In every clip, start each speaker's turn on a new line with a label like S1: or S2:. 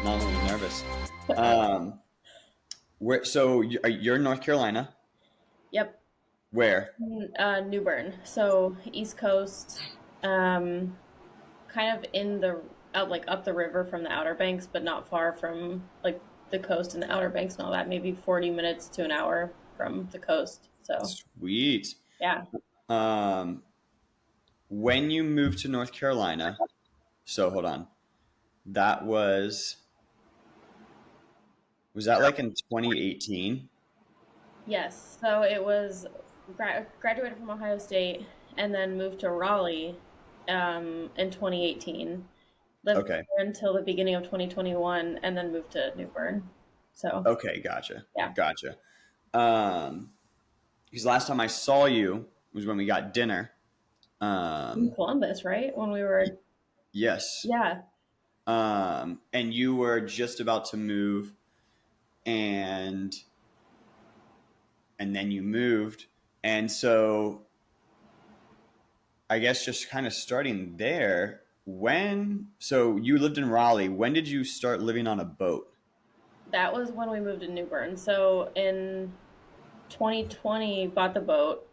S1: Not a little nervous. Um, you're in North Carolina.
S2: Yep.
S1: Where?
S2: New Bern. So East Coast, um, kind of in the out like up the river from the Outer Banks, but not far from like the coast and the Outer Banks and all that. Maybe 40 minutes to an hour from the coast. So
S1: Sweet.
S2: yeah.
S1: Um, when you moved to North Carolina, so hold on. That was that like in 2018?
S2: Yes. So it was graduated from Ohio State and then moved to Raleigh in 2018. Lived
S1: Okay.
S2: there until the beginning of 2021 and then moved to New Bern. So
S1: Okay, gotcha.
S2: yeah.
S1: Gotcha. Um, because last time I saw you was when we got dinner.
S2: In
S1: Um,
S2: Columbus, right? When we were,
S1: yes.
S2: yeah,
S1: And you were just about to move and then you moved. And so I guess just kind of starting there, so you lived in Raleigh. When did you start living on a boat?
S2: that was when we moved to New Bern. So in 2020, bought the boat,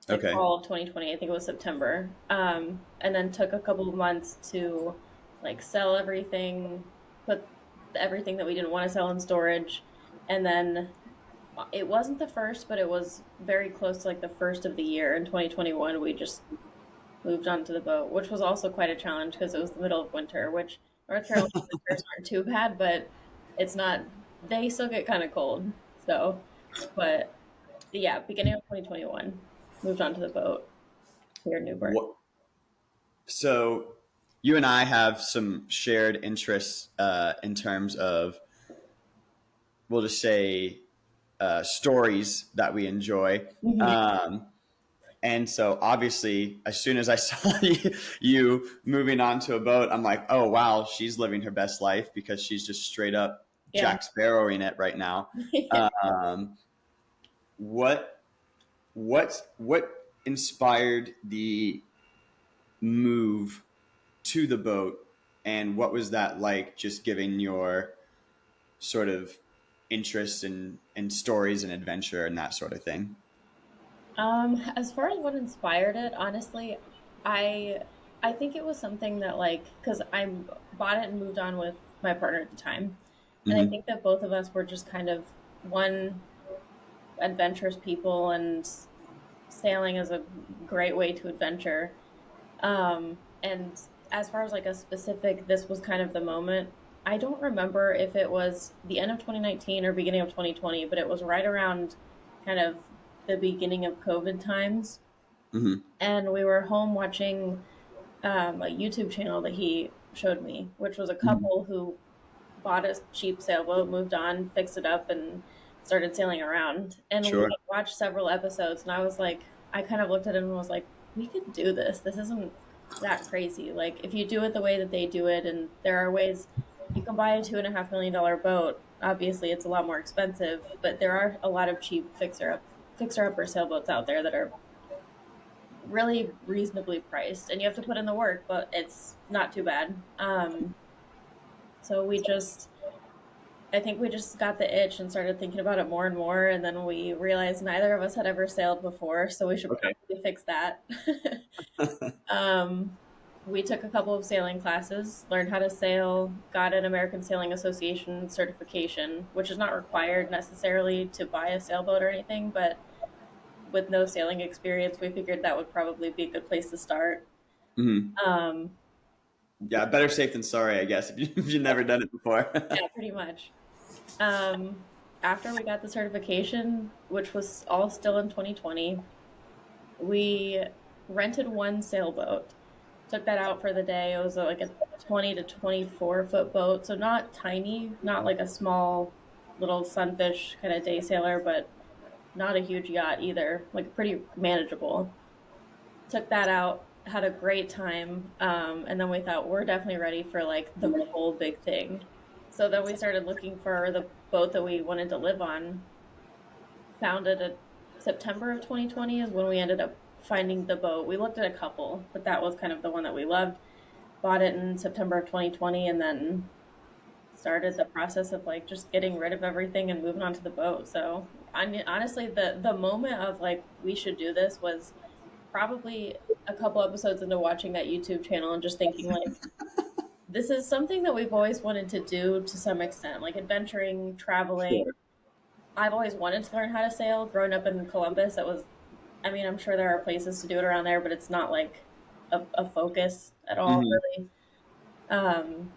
S2: like
S1: Okay,
S2: fall of 2020, I think it was September. And then took a couple of months to like sell everything, put everything that we didn't want to sell in storage. And then it wasn't the first, but it was very close to like the first of the year in 2021. We just moved onto the boat, which was also quite a challenge because it was the middle of winter, which North Carolina winters aren't too bad, but it's not, they still get kind of cold. So, but yeah, beginning of 2021, moved onto the boat here in New Bern.
S1: what? So you and I have some shared interests in terms of, we'll just say, stories that we enjoy.
S2: Mhm.
S1: Um, And so obviously, as soon as I saw you moving onto a boat, I'm like, oh, wow, she's living her best life because she's just straight up
S2: Yeah.
S1: Jack Sparrowing it right now.
S2: Yeah.
S1: Um, what, what inspired the move to the boat? And what was that like, just giving your sort of interest in stories and adventure and that sort of thing?
S2: As far as what inspired it, honestly, I I think it was something that like because I bought it and moved on with my partner at the time, and I
S1: Hmm.
S2: think that both of us were just kind of one adventurous people, and sailing is a great way to adventure. And as far as like a specific, this was kind of the moment. I don't remember if it was the end of 2019 or beginning of 2020, but it was right around kind of the beginning of COVID times.
S1: Hmm.
S2: And we were home watching a YouTube channel that he showed me, which was a
S1: Hmm.
S2: couple who bought a cheap sailboat, moved on, fixed it up, and started sailing around. And we
S1: Sure.
S2: had watched several episodes, and I was like, I kind of looked at him and was like, we could do this. This isn't that crazy. Like, if you do it the way that they do it, and there are ways you can buy a $2.5 million boat. Obviously, it's a lot more expensive, but there are a lot of cheap fixer upper sailboats out there that are really reasonably priced, and you have to put in the work, but it's not too bad. So I think we just got the itch and started thinking about it more and more, and then we realized neither of us had ever sailed before, so we should
S1: Okay.
S2: probably fix that. um, we took a couple of sailing classes, learned how to sail, got an American Sailing Association certification, which is not required necessarily to buy a sailboat or anything, but with no sailing experience, we figured that would probably be a good place to start.
S1: Hmm.
S2: Um,
S1: Yeah, better safe than sorry, I guess, if you've never done it before.
S2: yeah, pretty much. Um, After we got the certification, which was all still in 2020, we rented one sailboat, took that out for the day. It was like a 20 to 24 foot boat, so not tiny, not like a small little sunfish kind of day sailor, but not a huge yacht either, like pretty manageable. Took that out, had a great time, and then we thought we're definitely ready for like the whole big thing. So then we started looking for the boat that we wanted to live on. Found it at September of 2020 is when we ended up finding the boat. We looked at a couple, but that was kind of the one that we loved. Bought it in September of 2020, and then started the process of like just getting rid of everything and moving onto the boat. So honestly, the moment of like we should do this was probably a couple episodes into watching that YouTube channel and just thinking like this is something that we've always wanted to do to some extent, like adventuring, traveling.
S1: Sure.
S2: I've always wanted to learn how to sail. Growing up in Columbus, it was, I mean, I'm sure there are places to do it around there, but it's not like a focus at all,
S1: Hmm.
S2: really. Um,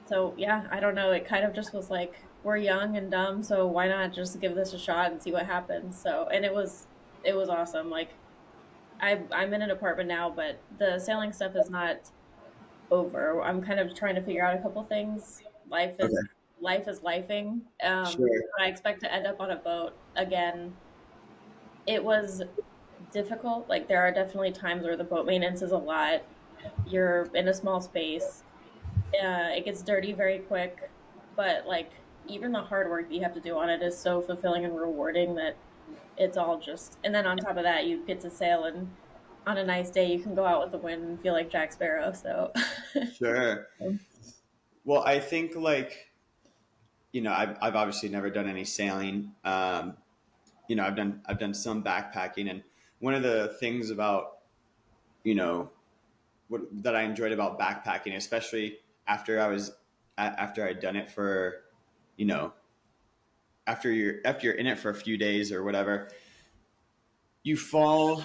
S2: so yeah, I don't know. It kind of just was like we're young and dumb, so why not just give this a shot and see what happens? So, and it was awesome. Like I'm in an apartment now, but the sailing stuff is not over. I'm kind of trying to figure out a couple things.
S1: Okay.
S2: Life is lifing.
S1: Sure.
S2: But I expect to end up on a boat again. It was difficult. Like there are definitely times where the boat maintenance is a lot. You're in a small space. It gets dirty very quick, but like even the hard work that you have to do on it is so fulfilling and rewarding that it's all just. And then on top of that, you get to sail, and on a nice day, you can go out with the wind and feel like Jack Sparrow. So,
S1: Sure. Well, I think like, I've obviously never done any sailing. I've done some backpacking, and one of the things about, you know, that I enjoyed about backpacking, especially after after I'd done it for, you know, after you're in it for a few days or whatever, you fall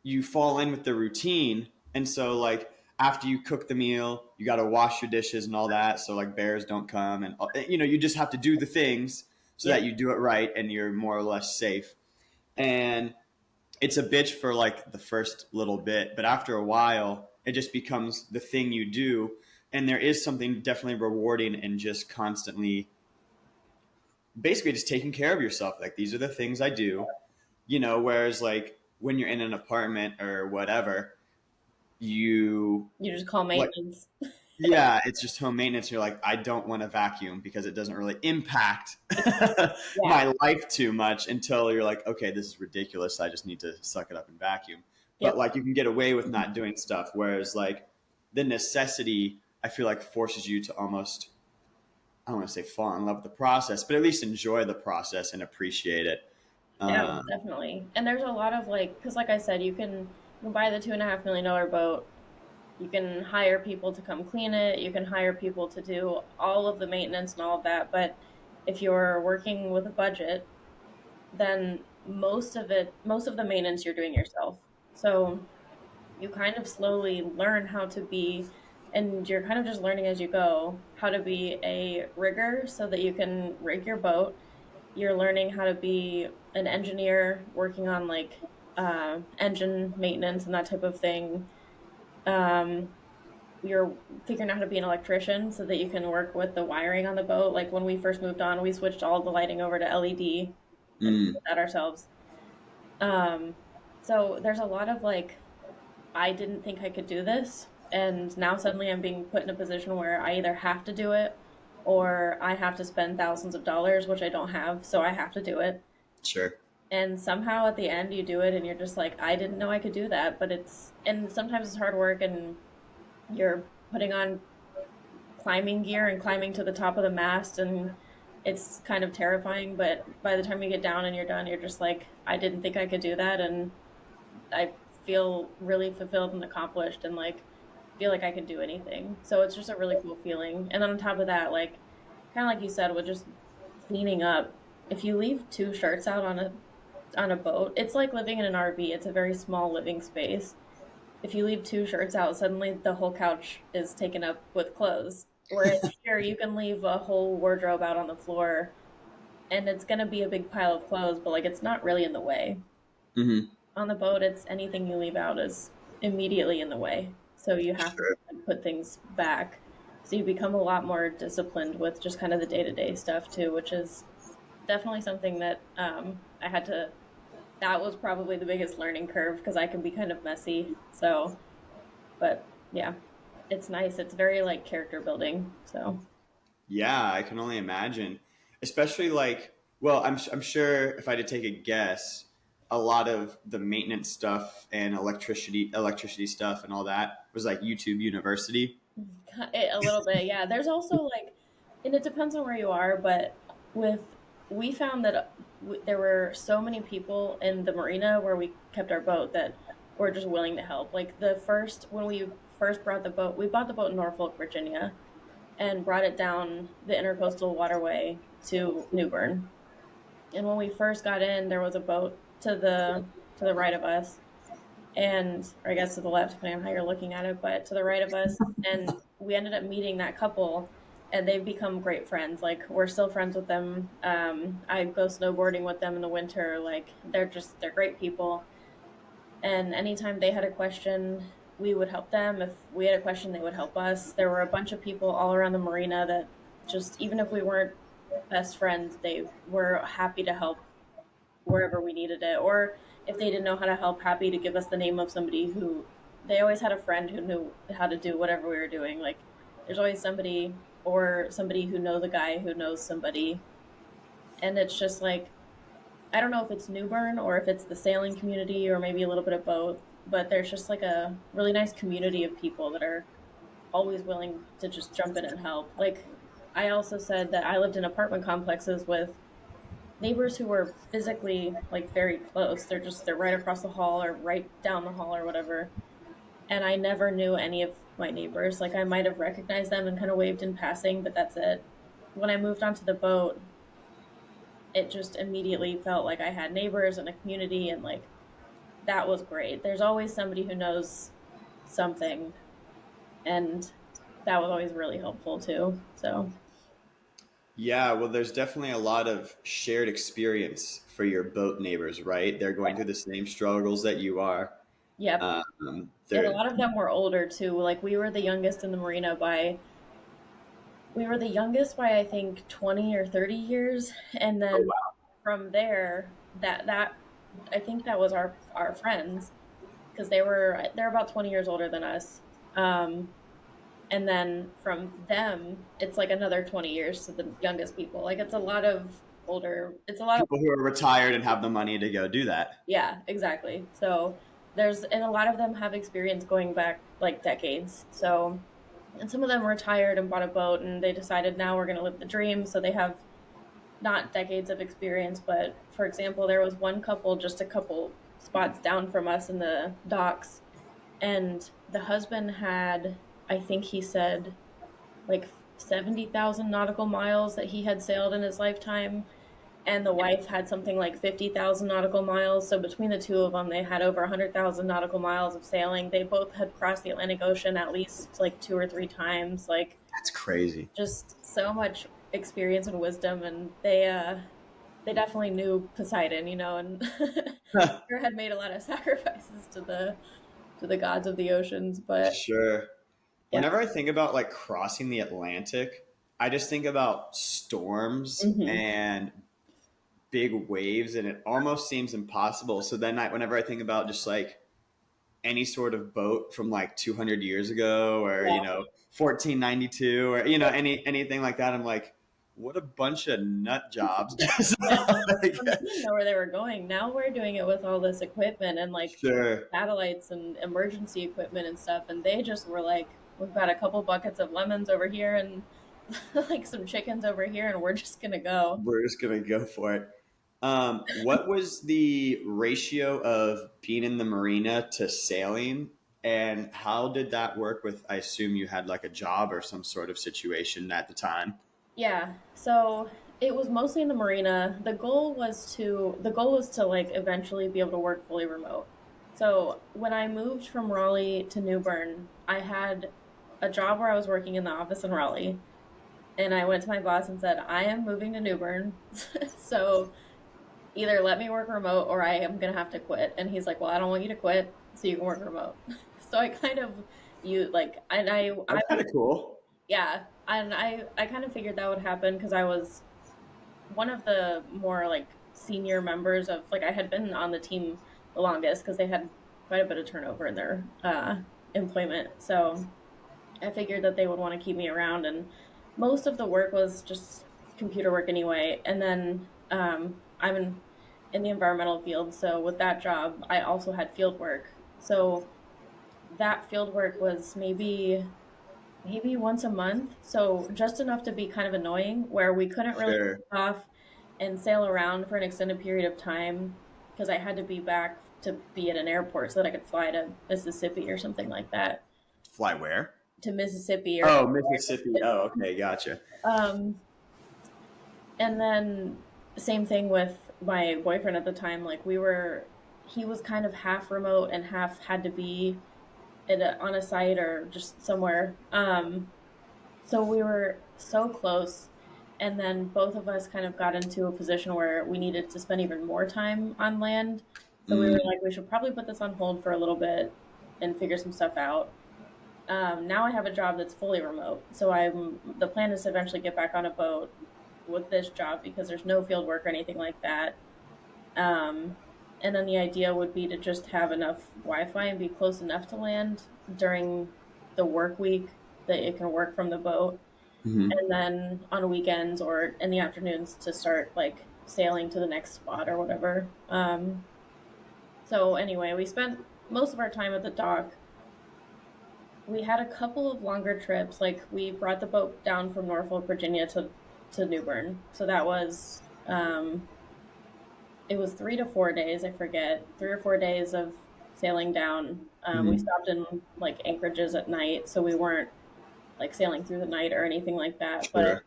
S1: you fall in with the routine. And so like after you cook the meal, you got to wash your dishes and all that. So like bears don't come, and you just have to do the things so
S2: yep.
S1: that you do it right and you're more or less safe. And it's a bitch for like the first little bit, but after a while, it just becomes the thing you do. And there is something definitely rewarding in just constantly, basically just taking care of yourself. Like these are the things I do, whereas like when you're in an apartment or whatever, you
S2: You just call
S1: like,
S2: maintenance.
S1: yeah, it's just home maintenance. You're like, I don't want to vacuum because it doesn't really impact
S2: Yeah.
S1: my life too much until you're like, okay, this is ridiculous. I just need to suck it up and vacuum. But
S2: Yep.
S1: like you can get away with not doing stuff. Whereas like the necessity, I feel like forces you to almost, I don't want to say fall in love with the process, but at least enjoy the process and appreciate it.
S2: Yeah,
S1: Um,
S2: definitely. And there's a lot of like, because like I said, you can buy the $2.5 million boat. You can hire people to come clean it. You can hire people to do all of the maintenance and all of that. But if you're working with a budget, then most of the maintenance you're doing yourself. So you kind of slowly learn how to be, and you're kind of just learning as you go how to be a rigger so that you can rig your boat. You're learning how to be an engineer working on like engine maintenance and that type of thing. Um, you're figuring out how to be an electrician so that you can work with the wiring on the boat. Like when we first moved on, we switched all the lighting over to LED and did
S1: mm,
S2: that ourselves. Um, so there's a lot of like, I didn't think I could do this. And now suddenly I'm being put in a position where I either have to do it or I have to spend thousands of dollars, which I don't have. So I have to do it.
S1: sure.
S2: And somehow at the end you do it and you're just like, I didn't know I could do that. But and sometimes it's hard work and you're putting on climbing gear and climbing to the top of the mast and it's kind of terrifying. But by the time you get down and you're done, you're just like, I didn't think I could do that. And I feel really fulfilled and accomplished and like feel like I could do anything. So it's just a really cool feeling. And then on top of that, like kind of like you said, with just cleaning up, if you leave two shirts out on a boat, it's like living in an RV. It's a very small living space. If you leave two shirts out, suddenly the whole couch is taken up with clothes. Whereas here you can leave a whole wardrobe out on the floor and it's gonna be a big pile of clothes, but like it's not really in the way.
S1: Hmm.
S2: On the boat, it's anything you leave out is immediately in the way. So you have to
S1: Sure.
S2: put things back. So you become a lot more disciplined with just kind of the day to day stuff too, which is definitely something that I had to. That was probably the biggest learning curve because I can be kind of messy. So, but yeah, it's nice. It's very like character building. So
S1: Yeah, I can only imagine. Especially like, well, I'm sure if I had to take a guess, a lot of the maintenance stuff and electricity stuff and all that was like YouTube University.
S2: a little bit, yeah. There's also like And it depends on where you are, but with we found that there were so many people in the marina where we kept our boat that were just willing to help. Like the first when we first brought the boat, we bought the boat in Norfolk, Virginia, and brought it down the intercoastal waterway to New Bern. And when we first got in, there was a boat to the right of us, and or I guess to the left, depending on how you're looking at it, but to the right of us, and we ended up meeting that couple, and they've become great friends. Like we're still friends with them. I go snowboarding with them in the winter. Like they're great people, and anytime they had a question, we would help them. If we had a question, they would help us. There were a bunch of people all around the marina that just even if we weren't best friends, they were happy to help wherever we needed it. Or if they didn't know how to help, happy to give us the name of somebody who they always had a friend who knew how to do whatever we were doing. Like there's always somebody or somebody who knows a guy who knows somebody. And it's just like I don't know if it's New Bern or if it's the sailing community or maybe a little bit of both, but there's just like a really nice community of people that are always willing to just jump in and help. Like I also said that I lived in apartment complexes with neighbors who were physically like very close. They're right across the hall or right down the hall or whatever. And I never knew any of my neighbors. Like I might have recognized them and kind of waved in passing, but that's it. When I moved onto the boat, it just immediately felt like I had neighbors and a community and like that was great. There's always somebody who knows something and that was always really helpful too. So,
S1: Yeah, well, there's definitely a lot of shared experience for your boat neighbors, right? They're going through the same struggles that you are.
S2: yep. And a
S1: They're
S2: lot of them were older too. Like we were the youngest in the marina by we were the youngest by I think 20 or 30 years, and
S1: oh
S2: then
S1: wow,
S2: from there that I think that was our friends because they're about 20 years older than us. And then from them it's like another 20 years to the youngest people. Like it's a lot of older. It's a lot of
S1: people who are retired and have the money to go do that.
S2: yeah, exactly. So there's and a lot of them have experience going back like decades. So and some of them retired and bought a boat and they decided now we're going to live the dream. So they have not decades of experience, but for example, there was one couple just a couple spots down from us in the docks, and the husband had, I think he said, like 70,000 nautical miles that he had sailed in his lifetime, and the wife had something like 50,000 nautical miles. So between the two of them, they had over 100,000 nautical miles of sailing. They both had crossed the Atlantic Ocean at least like two or three times. Like
S1: That's crazy.
S2: just so much experience and wisdom, and they definitely knew Poseidon, you know, and sure had made a lot of sacrifices to the gods of the oceans. But
S1: Sure.
S2: yeah,
S1: Whenever I think about like crossing the Atlantic, I just think about storms
S2: hmm
S1: and big waves, and it almost seems impossible. So then, whenever I think about just like any sort of boat from like 200 years ago, or
S2: yeah.
S1: 1492, or anything like that, I'm like, what a bunch of nut jobs. Like,
S2: Some didn't know where they were going. Now we're doing it with all this equipment and like
S1: sure,
S2: satellites and emergency equipment and stuff, and they just were like, "We've got a couple buckets of lemons over here and like some chickens over here, and we're just gonna go."
S1: we're just gonna go for it. What was the ratio of being in the marina to sailing, and how did that work with? I assume you had like a job or some sort of situation at the time.
S2: Yeah. So it was mostly in the marina. The goal was to like eventually be able to work fully remote. So when I moved from Raleigh to New Bern, I had a job where I was working in the office in Raleigh, and I went to my boss and said, "I am moving to New Bern, so either let me work remote or I am gonna have to quit." And he's like, "Well, I don't want you to quit, so you can work remote." So I kind of you like and I
S1: That's kind of cool.
S2: yeah, and I kind of figured that would happen because I was one of the more like senior members of like I had been on the team the longest because they had quite a bit of turnover in their employment. So I figured that they would want to keep me around, and most of the work was just computer work anyway. And then I'm in the environmental field, so with that job, I also had field work. So that field work was maybe maybe once a month. So just enough to be kind of annoying where we couldn't really
S1: Sure.
S2: take off and sail around for an extended period of time because I had to be back to be at an airport so that I could fly to Mississippi or something like that.
S1: Fly where?
S2: To Mississippi or
S1: Oh, Mississippi. Oh, okay, gotcha.
S2: um and then same thing with my boyfriend at the time. Like he was kind of half remote and half had to be on a site or just somewhere. So we were so close. And then both of us kind of got into a position where we needed to spend even more time on land. So we were
S1: Mm,
S2: like, we should probably put this on hold for a little bit and figure some stuff out. Now I have a job that's fully remote. So the plan is to eventually get back on a boat with this job because there's no field work or anything like that. Um, and then the idea would be to just have enough Wi-Fi and be close enough to land during the work week that it can work from the boat.
S1: hmm.
S2: And then on weekends or in the afternoons to start like sailing to the next spot or whatever. So anyway, we spent most of our time at the dock. We had a couple of longer trips. Like we brought the boat down from Norfolk, Virginia to New Bern. So that was it was 3 to 4 days, I forget, 3 or 4 days of sailing down. We
S1: Hmm.
S2: stopped in like anchorages at night, so we weren't like sailing through the night or anything like that. But
S1: Sure.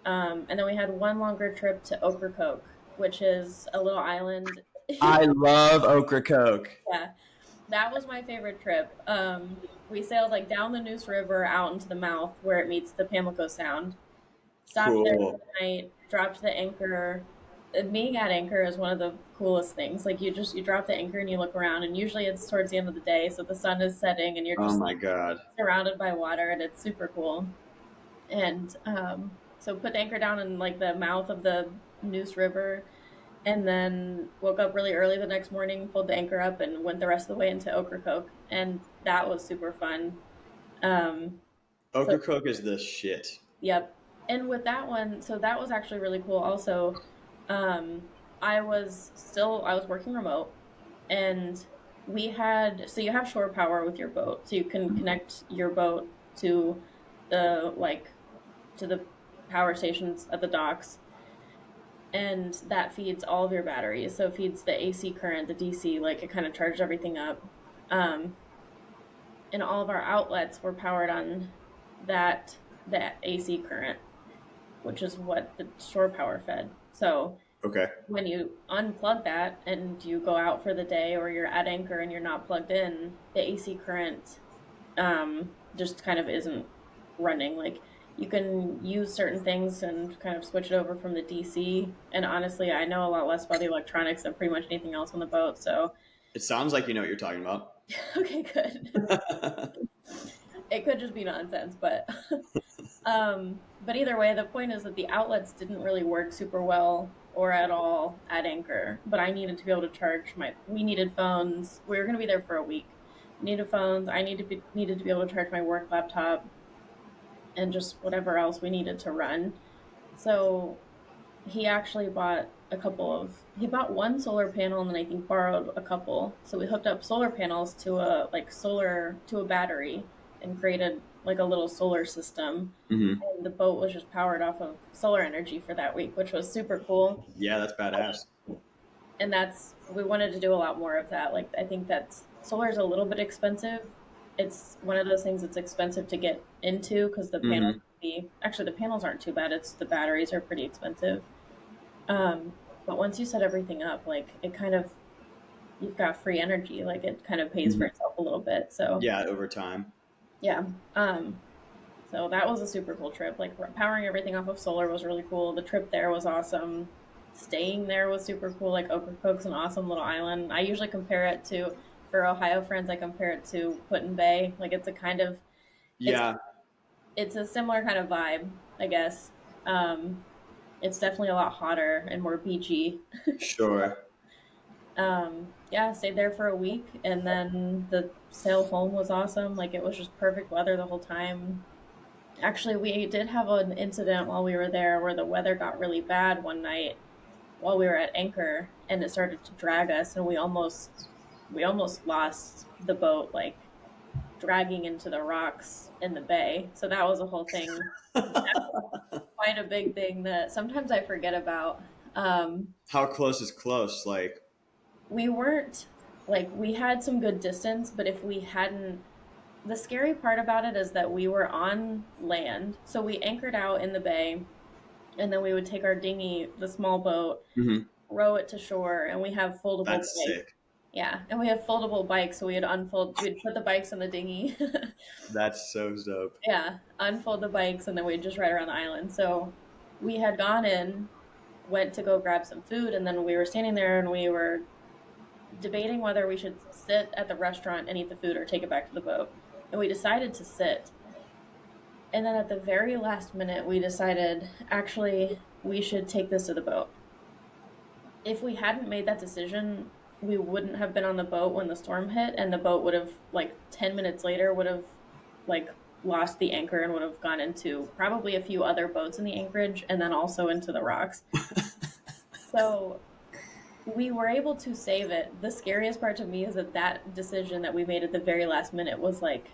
S2: and then we had one longer trip to Ocracoke, which is a little island.
S1: I love Ocracoke.
S2: Yeah, that was my favorite trip. We sailed like down the Neuse River out into the mouth where it meets the Pamlico Sound. Stopped there for
S1: Cool.
S2: the night, dropped the anchor. Being at anchor is one of the coolest things. Like you drop the anchor and you look around, and usually it's towards the end of the day, so the sun is setting and you're
S1: Oh
S2: just
S1: my God.
S2: surrounded by water, and it's super cool. And so put the anchor down in like the mouth of the Neuse River, and then woke up really early the next morning, pulled the anchor up, and went the rest of the way into Ocracoke, and that was super fun. Um, so
S1: Ocracoke is the shit.
S2: yep. And with that one, so that was actually really cool. Also, I was working remote, and so you have shore power with your boat, so you can connect your boat to the like to the power stations at the docks, and that feeds all of your batteries. So it feeds the AC current, the DC, like it kind of charges everything up. Um, and all of our outlets were powered on that AC current, which is what the shore power fed. So
S1: Okay.
S2: when you unplug that and you go out for the day or you're at anchor and you're not plugged in, the AC current just kind of isn't running. Like you can use certain things and kind of switch it over from the DC. And honestly, I know a lot less about the electronics than pretty much anything else on the boat. So,
S1: It sounds like you know what you're talking about.
S2: okay, good. It could just be nonsense, but either way, the point is that the outlets didn't really work super well or at all at Anchor. But I needed to be able to charge we needed phones. We were going to be there for a week. We needed phones. Needed to be able to charge my work laptop and just whatever else we needed to run. So he actually he bought one solar panel and then I think borrowed a couple. So we hooked up solar panels to a battery and created like a little solar system.
S1: Hmm.
S2: And the boat was just powered off of solar energy for that week, which was super cool.
S1: Yeah, that's badass.
S2: And we wanted to do a lot more of that. Like I think that solar is a little bit expensive. It's one of those things that's expensive to get into because
S1: Hmm.
S2: the panels aren't too bad. It's the batteries are pretty expensive. But once you set everything up, like you've got free energy. Like it kind of pays for
S1: Hmm.
S2: itself a little bit. So
S1: Yeah, over time.
S2: yeah. So that was a super cool trip. Like powering everything off of solar was really cool. The trip there was awesome. Staying there was super cool. Like Ocracoke's an awesome little island. I usually compare it to, for Ohio friends, I compare it to Put-in Bay. Like it's
S1: Yeah,
S2: it's a similar kind of vibe, I guess. Um, it's definitely a lot hotter and more beachy.
S1: sure.
S2: Yeah, stayed there for a week, and then the sail home was awesome. Like it was just perfect weather the whole time. Actually, we did have an incident while we were there where the weather got really bad one night while we were at anchor, and it started to drag us, and we almost lost the boat. Like dragging into the rocks in the bay. So that was a whole thing, quite a big thing that sometimes I forget about. Um,
S1: How close is close? Like,
S2: we weren't like we had some good distance, but if we hadn't, the scary part about it is that we were on land. So we anchored out in the bay, and then we would take our dinghy, the small boat,
S1: mhm,
S2: row it to shore, and we have foldable
S1: that's
S2: bikes.
S1: sick.
S2: Yeah, and we have foldable bikes, so we'd put the bikes in the dinghy.
S1: That's so dope.
S2: Yeah, unfold the bikes, and then we'd just ride around the island. So we had gone in, went to go grab some food, and then we were standing there and we were debating whether we should sit at the restaurant and eat the food or take it back to the boat. And we decided to sit. And then at the very last minute, we decided actually we should take this to the boat. If we hadn't made that decision, we wouldn't have been on the boat when the storm hit, and the boat would have, like, 10 minutes later, would have, like, lost the anchor and would have gone into probably a few other boats in the anchorage and then also into the rocks. So we were able to save it. The scariest part to me is that that decision that we made at the very last minute was like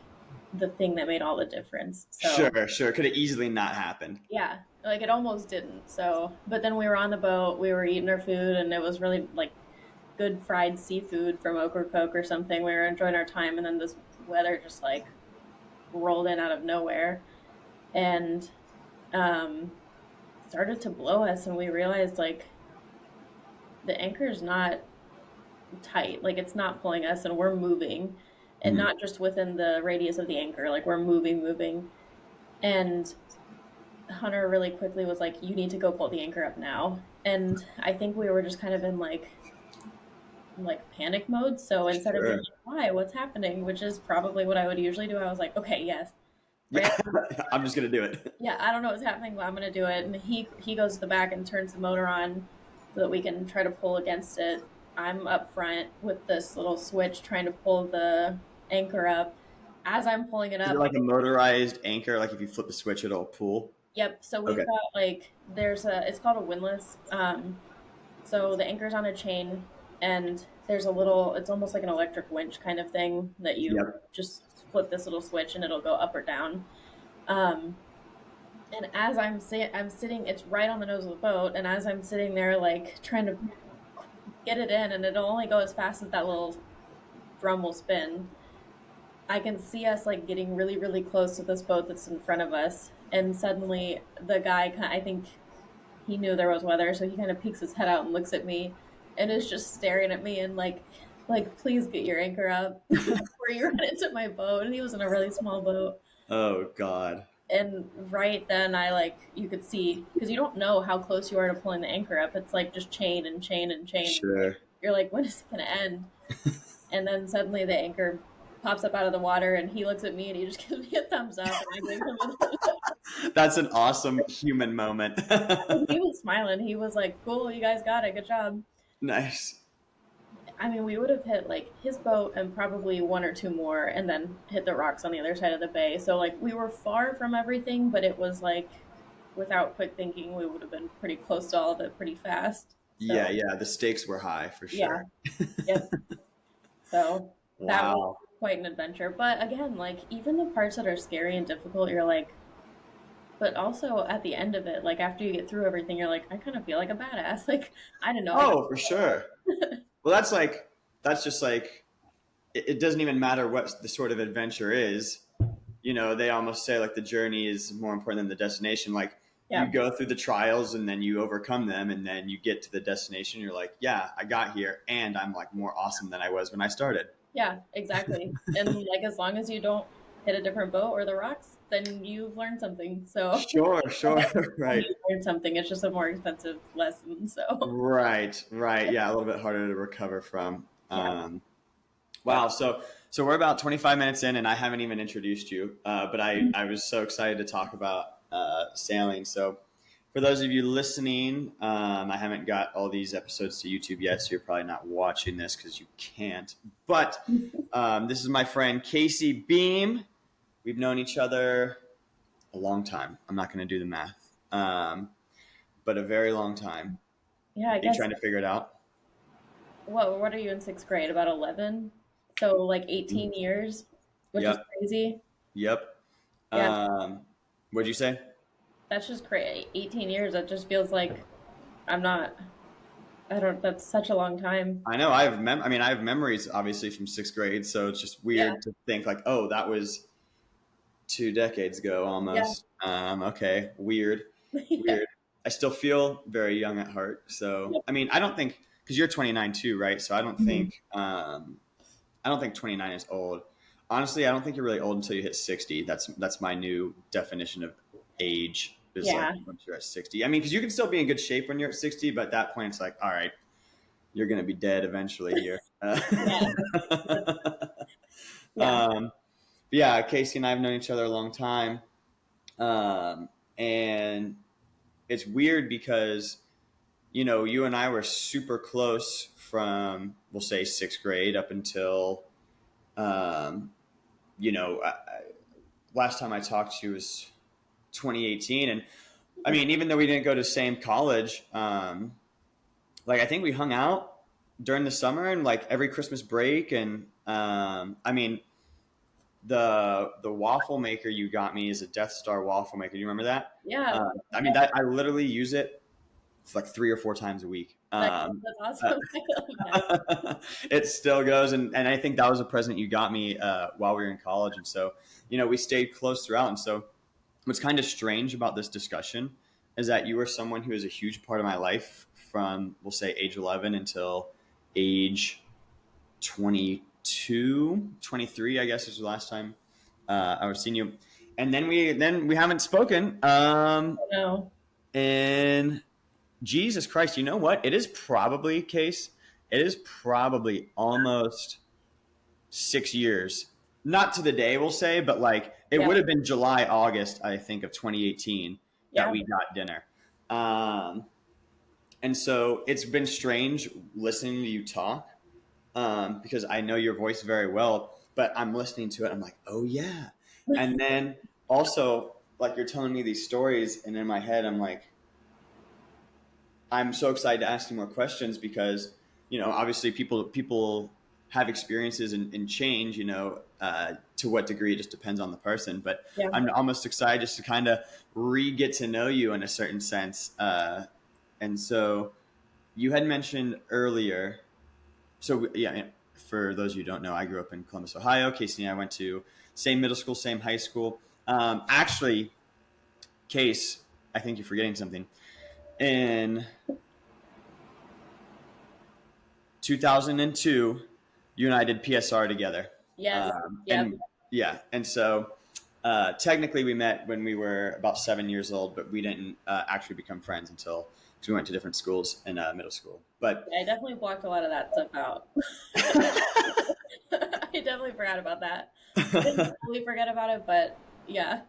S2: the thing that made all the difference. So
S1: Sure, sure. Could have easily not happened.
S2: yeah, like it almost didn't. So, but then we were on the boat, we were eating our food, and it was really like good fried seafood from Ocracoke or something. We were enjoying our time, and then this weather just like rolled in out of nowhere and um, started to blow us, and we realized like the anchor is not tight. Like it's not pulling us and we're moving, and
S1: Mhm.
S2: not just within the radius of the anchor. Like we're moving. And Hunter really quickly was like, "You need to go pull the anchor up now." And I think we were just kind of in like panic mode. So instead of being
S1: Sure.
S2: like, "Why? What's happening?" which is probably what I would usually do, I was like, "Okay, yes."
S1: Yeah,
S2: Right?
S1: I'm just gonna do it.
S2: Yeah, I don't know what's happening, but I'm gonna do it. And he goes to the back and turns the motor on so that we can try to pull against it. I'm up front with this little switch trying to pull the anchor up. As I'm pulling it
S1: Is it
S2: up,
S1: like a motorized anchor? Like if you flip the switch, it'll pull?
S2: yep. So we've
S1: Okay.
S2: got like it's called a windlass. So the anchor's on a chain, and there's a little. It's almost like an electric winch kind of thing that you
S1: Yep.
S2: just flip this little switch and it'll go up or down. Um, and as I'm sitting, it's right on the nose of the boat, and as I'm sitting there like trying to get it in, and it'll only go as fast as that little drum will spin. I can see us like getting really, really close to this boat that's in front of us, and suddenly the guy, I think he knew there was weather, so he kind of peeks his head out and looks at me, and is just staring at me and like please get your anchor up before you run into my boat. And he was in a really small boat.
S1: Oh God.
S2: And right then I like you could see because you don't know how close you are to pulling the anchor up. It's like just chain and chain and chain.
S1: Sure.
S2: You're like, when is it gonna end? And then suddenly the anchor pops up out of the water, and he looks at me and he just gives me a thumbs up, and I give him a thumbs up.
S1: That's an awesome human moment.
S2: And he was smiling. He was like, "Cool, you guys got it. Good job."
S1: Nice.
S2: I mean, we would have hit like his boat and probably one or two more, and then hit the rocks on the other side of the bay. So like we were far from everything, but it was like without quick thinking, we would have been pretty close to all of it pretty fast.
S1: Yeah,
S2: So
S1: yeah. The stakes were high for
S2: yeah,
S1: sure.
S2: yep. So that was
S1: Wow.
S2: quite an adventure. But again, like even the parts that are scary and difficult, you're like, but also at the end of it, like after you get through everything, you're like, I kind of feel like a badass. Like I didn't know I could.
S1: Oh, for sure. Well, that's just like it doesn't even matter what the sort of adventure is. You know, they almost say like the journey is more important than the destination. Like you
S2: Yeah,
S1: go through the trials and then you overcome them and then you get to the destination. You're like, yeah, I got here and I'm like more awesome than I was when I started.
S2: yeah, exactly. And like as long as you don't hit a different boat or the rocks, then you've learned something. So
S1: Sure, sure, right,
S2: you've learned something. It's just a more expensive lesson. So
S1: right, right. Yeah, a little bit harder to recover from.
S2: yeah.
S1: Wow. So we're about 25 minutes in, and I haven't even introduced you. But I was so excited to talk about sailing. So for those of you listening, I haven't got all these episodes to YouTube yet, so you're probably not watching this because you can't. But this is my friend Casey Beam. We've known each other a long time. I'm not going to do the math, but a very long time.
S2: Yeah, I
S1: Are you
S2: guess
S1: trying to figure it out?
S2: what are you in sixth grade? About 11? So like 18 years. which is
S1: Yep.
S2: crazy.
S1: Yep.
S2: Yeah,
S1: Um, what'd you say?
S2: that's just crazy. 18 years. That just feels like I'm not. I don't. That's such a long time.
S1: I know I mean, I have memories obviously from sixth grade, so it's just
S2: Yeah.
S1: weird to think like, oh, that was 2 decades ago
S2: Yeah.
S1: almost. Okay, weird,
S2: Yeah.
S1: weird. I still feel very young at heart. So, I mean, I don't think because you're 29 too, right? So
S2: Mhm.
S1: I don't think 29 is old. Honestly, I don't think you're really old until you hit 60. That's my new definition of age is like
S2: Yeah.
S1: once you're at 60. I mean, because you can still be in good shape when you're at 60, but at that point, it's like, all right, you're going to be dead eventually here.
S2: Yeah. Yeah.
S1: Um, yeah, Casey and I have known each other a long time. Um, and it's weird because, you and I were super close from, we'll say, sixth grade up until, um, you know, I, last time I talked to you was 2018. And I mean, even though we didn't go to the same college, like I think we hung out during the summer and like every Christmas break. And I mean, the waffle maker you got me is a Death Star waffle maker. Do you remember that?
S2: Yeah.
S1: I mean, that I literally use it like 3 or 4 times a week.
S2: Nice. That's awesome. I love that.
S1: It still goes, and I think that was a present you got me while we were in college, and so we stayed close throughout. And so, what's kind of strange about this discussion is that you were someone who is a huge part of my life from, we'll say, age 11 until age 22, 23, I guess is the last time I was seeing you. And then we haven't spoken.
S2: No.
S1: And Jesus Christ, you know what? It is probably case. It is probably almost 6 years. Not to the day, we'll say, but like it
S2: Yeah.
S1: would have been July, August, I think, of 2018 that
S2: Yeah.
S1: we got dinner. Um, and so it's been strange listening to you talk because I know your voice very well, but I'm listening to it. I'm like, oh yeah. And then also, like you're telling me these stories, and in my head, I'm like, I'm so excited to ask you more questions because, obviously people have experiences and change, to what degree it just depends on the person. But
S2: Yeah.
S1: I'm almost excited just to kind of get to know you in a certain sense. And so you had mentioned earlier. So yeah, for those of you who don't know, I grew up in Columbus, Ohio. Casey and I went to same middle school, same high school. Actually, Case, I think you're forgetting something. In 2002, you and I did PSR together.
S2: Yes. Yep.
S1: And yeah, and so technically we met when we were about 7 years old, but we didn't actually become friends until because we went to different schools in middle school. But
S2: Yeah, I definitely blocked a lot of that stuff out. I definitely forgot about that. I didn't fully forget about it, but yeah.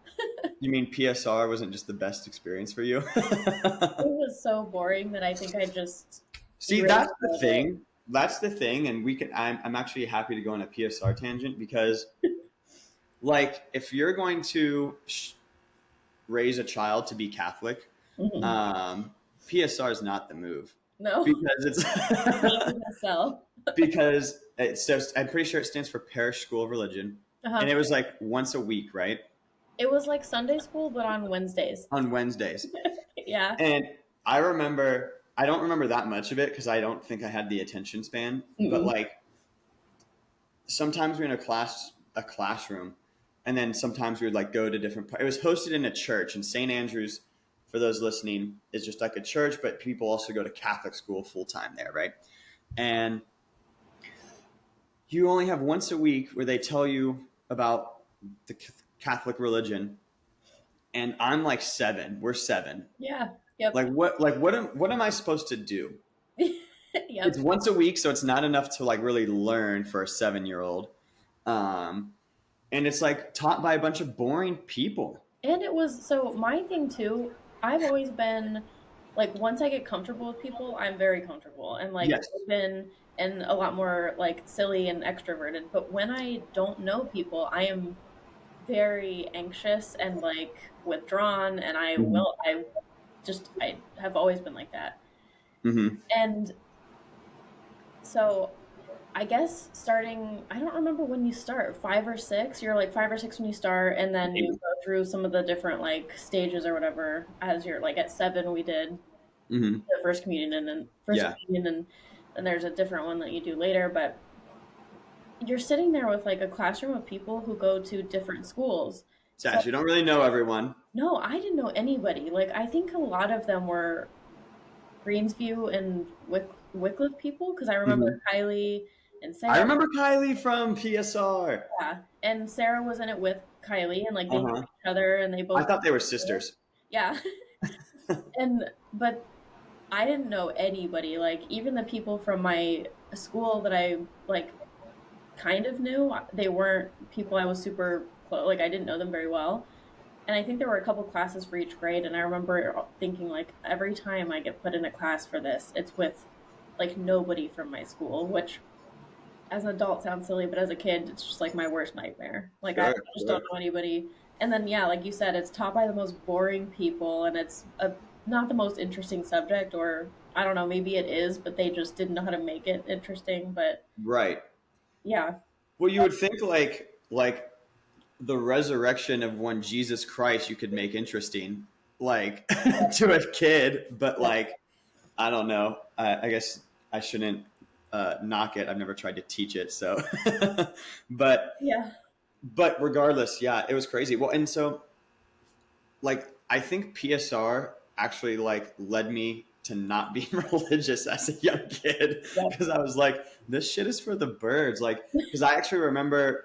S1: you mean PSR wasn't just the best experience for you?
S2: It was so boring that I think I just
S1: See,
S2: erased
S1: that's the
S2: all of it.
S1: thing. That's the thing, and we can. I'm actually happy to go on a PSR tangent because, like, if you're going to raise a child to be Catholic,
S2: Mhm.
S1: um, PSR is not the move
S2: No,
S1: because it's
S2: not in myself.
S1: because it says I'm pretty sure it stands for Parish School of Religion, and
S2: Uh-huh.
S1: it was like once a week, right,
S2: It was like Sunday school, but on Wednesdays.
S1: on Wednesdays.
S2: Yeah.
S1: And I don't remember that much of it because I don't think I had the attention span, but
S2: Mm-mm.
S1: like sometimes we're in a classroom, and then sometimes we would like go to different. It was hosted in a church, and St. Andrews, for those listening, is just like a church, but people also go to Catholic school full time there, right? And you only have once a week where they tell you about the Catholic religion, and I'm like 7. We're 7.
S2: Yeah. Yep.
S1: What am I supposed to do? It's
S2: Yep.
S1: once a week, so it's not enough to like really learn for a 7 year old. Um, and it's like taught by a bunch of boring people.
S2: And it was so my thing too. I've always been like once I get comfortable with people, I'm very comfortable and like
S1: Yes.
S2: open and a lot more like silly and extroverted. But when I don't know people, I am very anxious and like withdrawn and
S1: Hmm.
S2: I have always been like that.
S1: Hmm.
S2: And so I guess starting, I don't remember when you start, 5 or 6. You're like 5 or 6 when you start, and then you
S1: Maybe.
S2: go through some of the different like stages or whatever. As you're like at 7, we did
S1: Hmm.
S2: the first communion, and then first
S1: Yeah.
S2: communion, and then there's a different one that you do later. But you're sitting there with like a classroom of people who go to different schools. So
S1: Sash, you don't really know everyone.
S2: no, I didn't know anybody. Like I think a lot of them were Greensview and Wycliffe people because I remember
S1: Hmm.
S2: Kylie and
S1: I
S2: Sarah.
S1: remember Kylie from PSR.
S2: Yeah, and Sarah was in it with Kylie, and like they knew
S1: Uh-huh.
S2: each other, and they
S1: I
S2: both.
S1: thought they were sisters.
S2: Yeah, and but I didn't know anybody. Like even the people from my school that I like kind of knew, they weren't people I was super close. Like I didn't know them very well. And I think there were a couple classes for each grade, and I remember thinking like every time I get put in a class for this, it's with like nobody from my school, which as an adult sounds silly, but as a kid, it's just like my worst nightmare. Like I
S1: Sure,
S2: just don't
S1: sure.
S2: know anybody. And then yeah, like you said, it's taught by the most boring people, and it's not the most interesting subject, or I don't know, maybe it is, but they just didn't know how to make it interesting. But
S1: Right.
S2: yeah,
S1: Well, you would think like the resurrection of one Jesus Christ you could make interesting, like to a kid, but
S2: yeah,
S1: like I don't know. I guess I shouldn't knock it. I've never tried to teach it, so. but
S2: yeah,
S1: but regardless, yeah, it was crazy. Well, and so like I think PSR actually like led me to not being religious as a young kid
S2: yep.
S1: because I was like, this shit is for the birds. Like, because I actually remember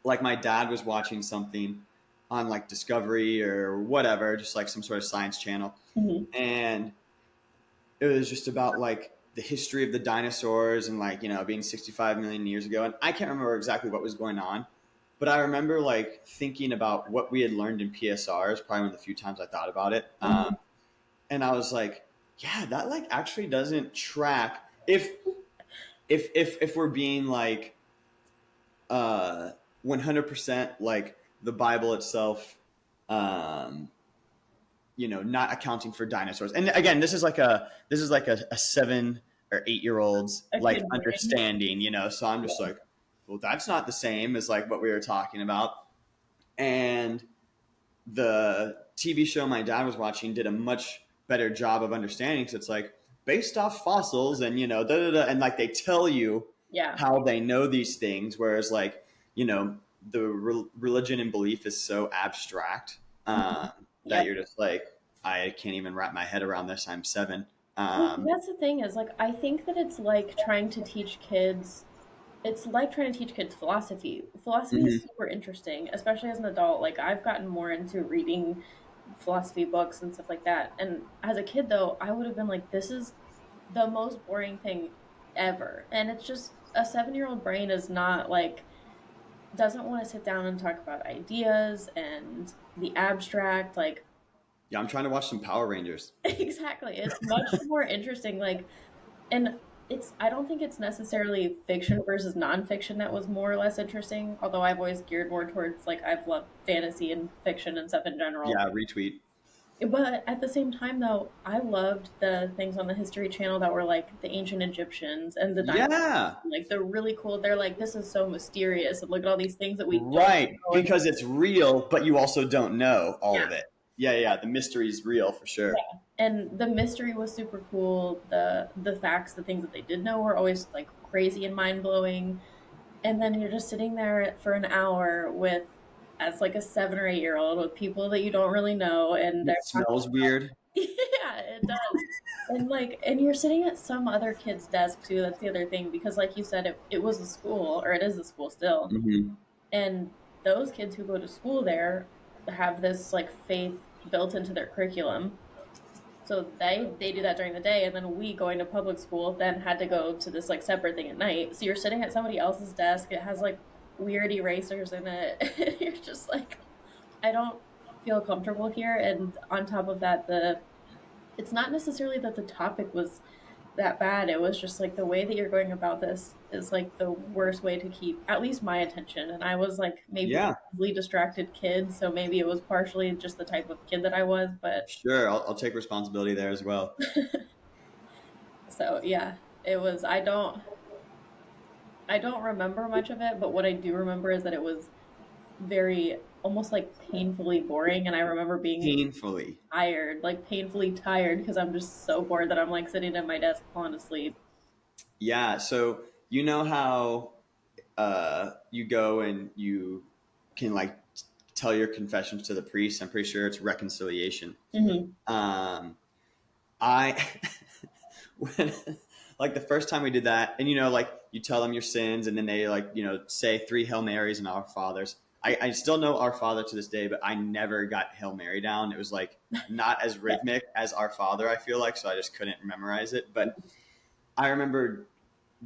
S1: like my dad was watching something on like Discovery or whatever, just like some sort of science channel,
S2: Mhm.
S1: and it was just about like the history of the dinosaurs and like being 65 million years ago, and I can't remember exactly what was going on, but I remember like thinking about what we had learned in PSR is probably one of the few times I thought about it,
S2: Mhm.
S1: and I was like, yeah, that like actually doesn't track if we're being like 100% like the Bible itself, um, not accounting for dinosaurs. And again, this is like a 7 or 8 year old's
S2: A
S1: like
S2: kid brain.
S1: understanding, So I'm just like, well, that's not the same as like what we were talking about. And the TV show my dad was watching did a much better job of understanding because it's like based off fossils and da, da, da, and like they tell you
S2: Yeah.
S1: how they know these things, whereas like the religion and belief is so abstract, that
S2: Yep.
S1: you're just like I can't even wrap my head around this. I'm 7.
S2: Well, that's the thing is like I think that it's like trying to teach kids it's like trying to teach kids philosophy. Philosophy is
S1: Mhm.
S2: super interesting, especially as an adult. Like I've gotten more into reading philosophy books and stuff like that. And as a kid though, I would have been like this is the most boring thing ever. And it's just a 7-year-old brain is not like doesn't want to sit down and talk about ideas and the abstract like
S1: Yeah, I'm trying to watch some Power Rangers.
S2: exactly. It's much more interesting like and it's I don't think it's necessarily fiction versus nonfiction that was more or less interesting, although I've always geared more towards like I've loved fantasy and fiction and stuff in general.
S1: Yeah, retweet.
S2: But at the same time though, I loved the things on the History Channel that were like the ancient Egyptians and the dinosaurs.
S1: Yeah.
S2: Like they're really cool. They're like, this is so mysterious and look at all these things that we don't
S1: Right,
S2: know. And
S1: because it's real, but you also don't know all of
S2: yeah.
S1: it. Yeah, yeah, the mystery is real for sure.
S2: Yeah. And the mystery was super cool. The facts, the things that they did know were always like crazy and mind blowing. And then you're just sitting there for an hour with as like a 7 or 8 year old with people that you don't really know and they're
S1: It
S2: talking
S1: smells weird.
S2: yeah, it does. And like and you're sitting at some other kid's desk too. That's the other thing because like you said it was a school or it is a school still.
S1: Hmm.
S2: And those kids who go to school there have this like faith built into their curriculum. So they do that during the day, and then we going to public school then had to go to this like separate thing at night. So you're sitting at somebody else's desk. It has like weird erasers in it. You're just like, I don't feel comfortable here. And on top of that, the it's not necessarily that the topic was that bad. It was just like the way that you're going about this is like the worst way to keep at least my attention. And I was like maybe
S1: Yeah,
S2: an easily distracted kid, so maybe it was partially just the type of kid that I was. But
S1: sure. I'll take responsibility there as well.
S2: so yeah, it was. I don't. I don't remember much of it, but what I do remember is that it was very almost like painfully boring, and I remember being
S1: Painfully.
S2: tired, like painfully tired because I'm just so bored that I'm like sitting at my desk falling asleep.
S1: Yeah. So you know how you go and you can like tell your confessions to the priest. I'm pretty sure it's reconciliation.
S2: Hmm.
S1: Um, I when like the first time we did that, and like you tell them your sins, and then they like say three Hail Marys and Our Fathers. I still know Our Father to this day, but I never got Hail Mary down. It was like not as
S2: Yeah.
S1: rhythmic as Our Father, I feel like, so I just couldn't memorize it. But I remember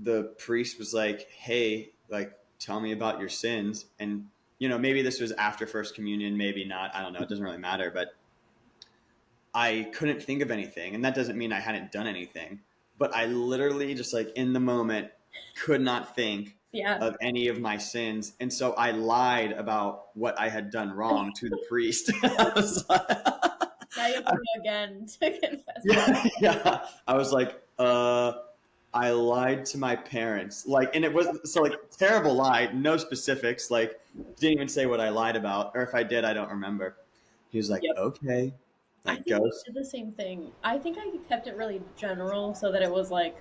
S1: the priest was like, "Hey, like, tell me about your sins." And maybe this was after First Communion, maybe not. I don't know. It doesn't really matter. But I couldn't think of anything, and that doesn't mean I hadn't done anything. But I literally just like in the moment could not think
S2: Yeah.
S1: of any of my sins, and so I lied about what I had done wrong to the priest. I was like,
S2: Now you have to go again to confess it.
S1: yeah, yeah. I was like, I lied to my parents. Like, and it was so like terrible lie, no specifics, like didn't even say what I lied about, or if I did, I don't remember. He was like,
S2: Yep.
S1: okay,
S2: I
S1: like
S2: think I
S1: ghost.
S2: did the same thing. I think I kept it really general so that it was like,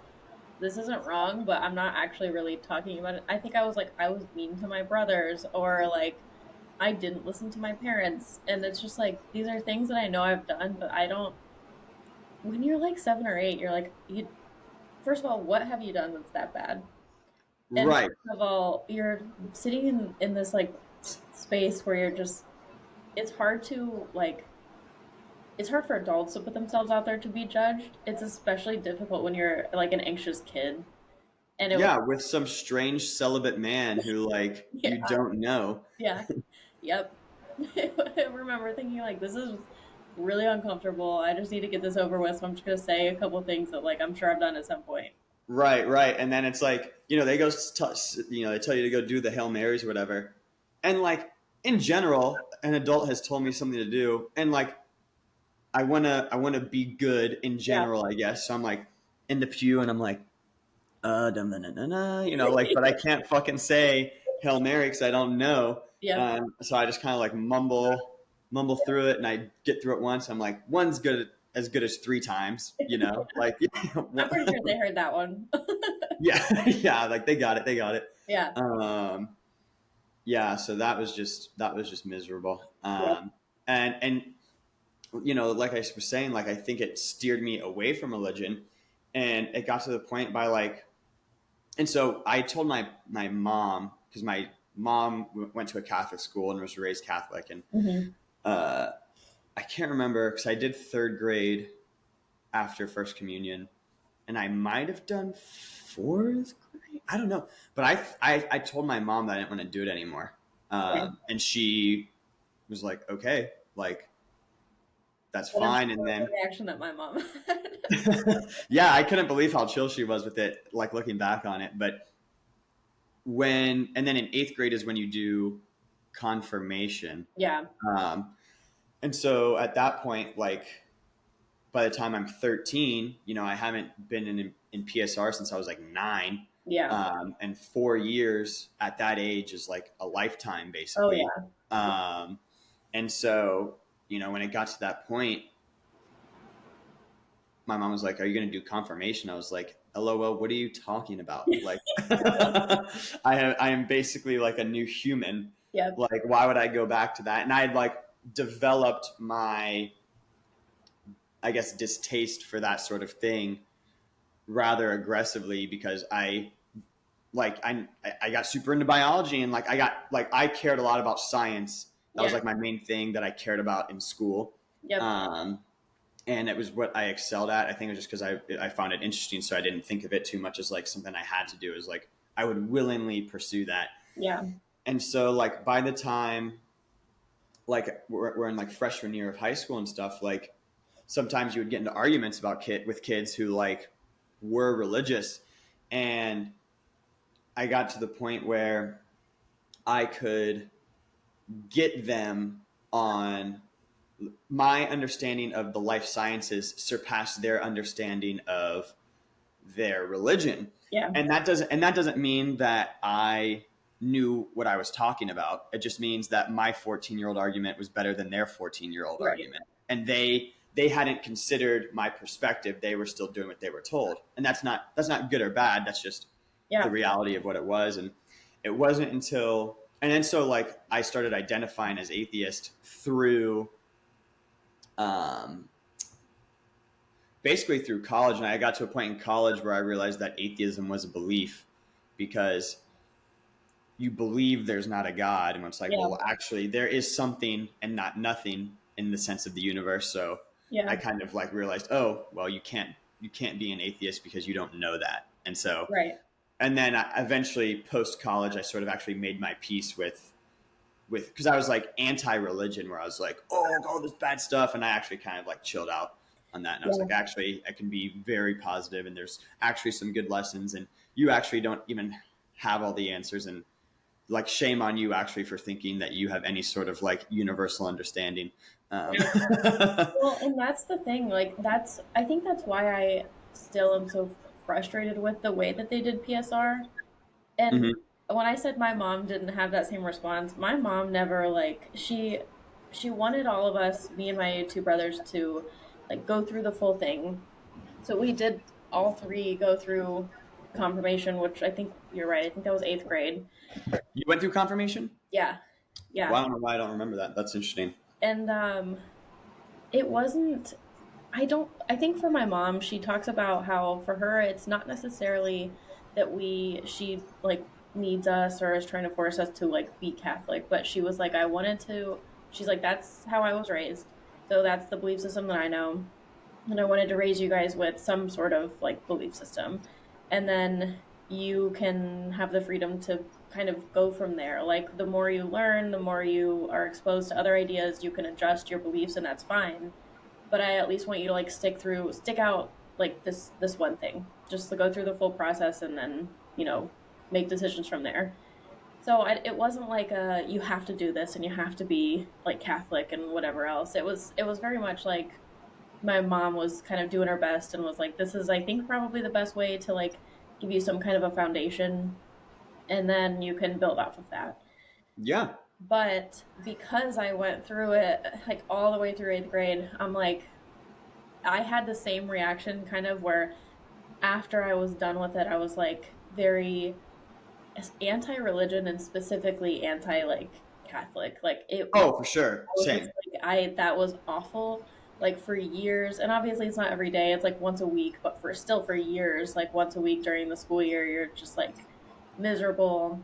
S2: this isn't wrong, but I'm not actually really talking about it. I think I was like, I was mean to my brothers, or like, I didn't listen to my parents. And it's just like, these are things that I know I've done, but I don't. When you're like 7 or 8, you're like, first of all, what have you done that's that bad? And
S1: Right.
S2: second of all, you're sitting in this like space where you're just, it's hard to like, it's hard for adults to put themselves out there to be judged. It's especially difficult when you're like an anxious kid. And it was,
S1: Yeah, with some strange celibate man who like
S2: yeah,
S1: you don't know.
S2: yeah, yep. I remember thinking like, this is really uncomfortable. I just need to get this over with. So I'm just gonna say a couple things that like I'm sure I've done at some point.
S1: Right, right. And then it's like, they go, they tell you to go do the Hail Marys or whatever. And like, in general, an adult has told me something to do. And like, I want to be good in
S2: Yeah,
S1: general, I guess. So I'm like in the pew and I'm like, dum, na, na, na, na, like, but I can't fucking say Hail Mary because I don't know.
S2: yep.
S1: So I just kind of like mumble through it, and I get through it once. I'm like, one's as good as three times, like,
S2: I'm pretty sure they heard that one.
S1: yeah, yeah, like they got it.
S2: Yeah,
S1: Um, yeah, so that was just miserable.
S2: yep,
S1: And like I was saying, like I think it steered me away from religion, and it got to the point by like, and so I told my mom, because my mom went to a Catholic school and was raised Catholic, and
S2: hmm,
S1: uh, I can't remember because I did third grade after First Communion, and I might have done fourth grade. I don't know, but I told my mom that I didn't want to do it anymore,
S2: yeah.
S1: and she was like, okay, like that's
S2: But I'm
S1: fine. And
S2: sure the
S1: then
S2: reaction that my mom had.
S1: yeah, I couldn't believe how chill she was with it, like looking back on it. But and then in eighth grade is when you do confirmation.
S2: Yeah,
S1: Um, and so at that point, like by the time I'm 13, I haven't been in PSR since I was like 9.
S2: yeah.
S1: And 4 years at that age is like a lifetime,
S2: Oh
S1: basically.
S2: yeah.
S1: Um, and so, when it got to that point, my mom was like, "Are you going to do confirmation?" I was like, "LOL, what are you talking about? Like, I am basically like a new human.
S2: Yep.
S1: Like, why would I go back to that?" And I had like developed my, I guess, distaste for that sort of thing rather aggressively because I got super into biology, and like I cared a lot about science. That was
S2: Yeah.
S1: like my main thing that I cared about in school.
S2: Yep.
S1: Um, and it was what I excelled at. I think it was just because I found it interesting, so I didn't think of it too much as like something I had to do. It was like I would willingly pursue that.
S2: Yeah.
S1: And so like by the time like we're in like freshman year of high school and stuff, like sometimes you would get into arguments with kids who like were religious, and I got to the point where I could get them on my understanding of the life sciences surpassed their understanding of their religion.
S2: Yeah.
S1: And that doesn't mean that I knew what I was talking about. It just means that my 14-year-old argument was better than their 14-year-old
S2: Right.
S1: argument. And they hadn't considered my perspective. They were still doing what they were told. And that's not good or bad. That's just the
S2: Yeah.
S1: reality of what it was. And it wasn't until and then so like I started identifying as atheist through um basically through college. And I got to a point in college where I realized that atheism was a belief because you believe there's not a God. And it's like,
S2: Yeah.
S1: well, actually, there is something and not nothing in the sense of the universe. So I
S2: Yeah.
S1: kind of like realized, oh, well, you can't be an atheist because you don't know that. And so,
S2: Right.
S1: and then eventually post college, I sort of actually made my peace with because I was like anti-religion, where I was like, oh, all this bad stuff, and I actually kind of like chilled out on that, and I was
S2: Yeah.
S1: like, actually, I can be very positive, and there's actually some good lessons, and you actually don't even have all the answers, and like shame on you actually for thinking that you have any sort of like universal understanding. Um,
S2: Right. Well, and that's the thing. Like, I think that's why I still am so frustrated with the way that they did PSR. And
S1: mhm.
S2: when I said my mom didn't have that same response, my mom never like she wanted all of us, me and my two brothers, to like go through the full thing. So we did all three go through confirmation, which I think you're right. I think that was eighth grade.
S1: You went through confirmation?
S2: Yeah. Yeah.
S1: Well, I don't know why I don't remember that. That's interesting.
S2: And it wasn't I think for my mom, she talks about how for her it's not necessarily that she like needs us or is trying to force us to like be Catholic, but she was like, I wanted to, she's like, that's how I was raised. So that's the belief system that I know. And I wanted to raise you guys with some sort of like belief system. And then you can have the freedom to kind of go from there. Like the more you learn, the more you are exposed to other ideas, you can adjust your beliefs and that's fine, but I at least want you to like stick out like this one thing, just to go through the full process and then make decisions from there. So it wasn't like you have to do this and you have to be like Catholic and whatever else. It was very much like my mom was kind of doing her best and was like, this is I think probably the best way to like give you some kind of a foundation, and then you can build off of that.
S1: Yeah.
S2: But because I went through it like all the way through eighth grade, I'm like, I had the same reaction kind of where after I was done with it, I was like very anti-religion and specifically anti like Catholic. Like
S1: Oh, for sure.
S2: I was just
S1: Same.
S2: like that was awful. Like for years, and obviously it's not every day, it's like once a week, but for years, like once a week during the school year, you're just like miserable.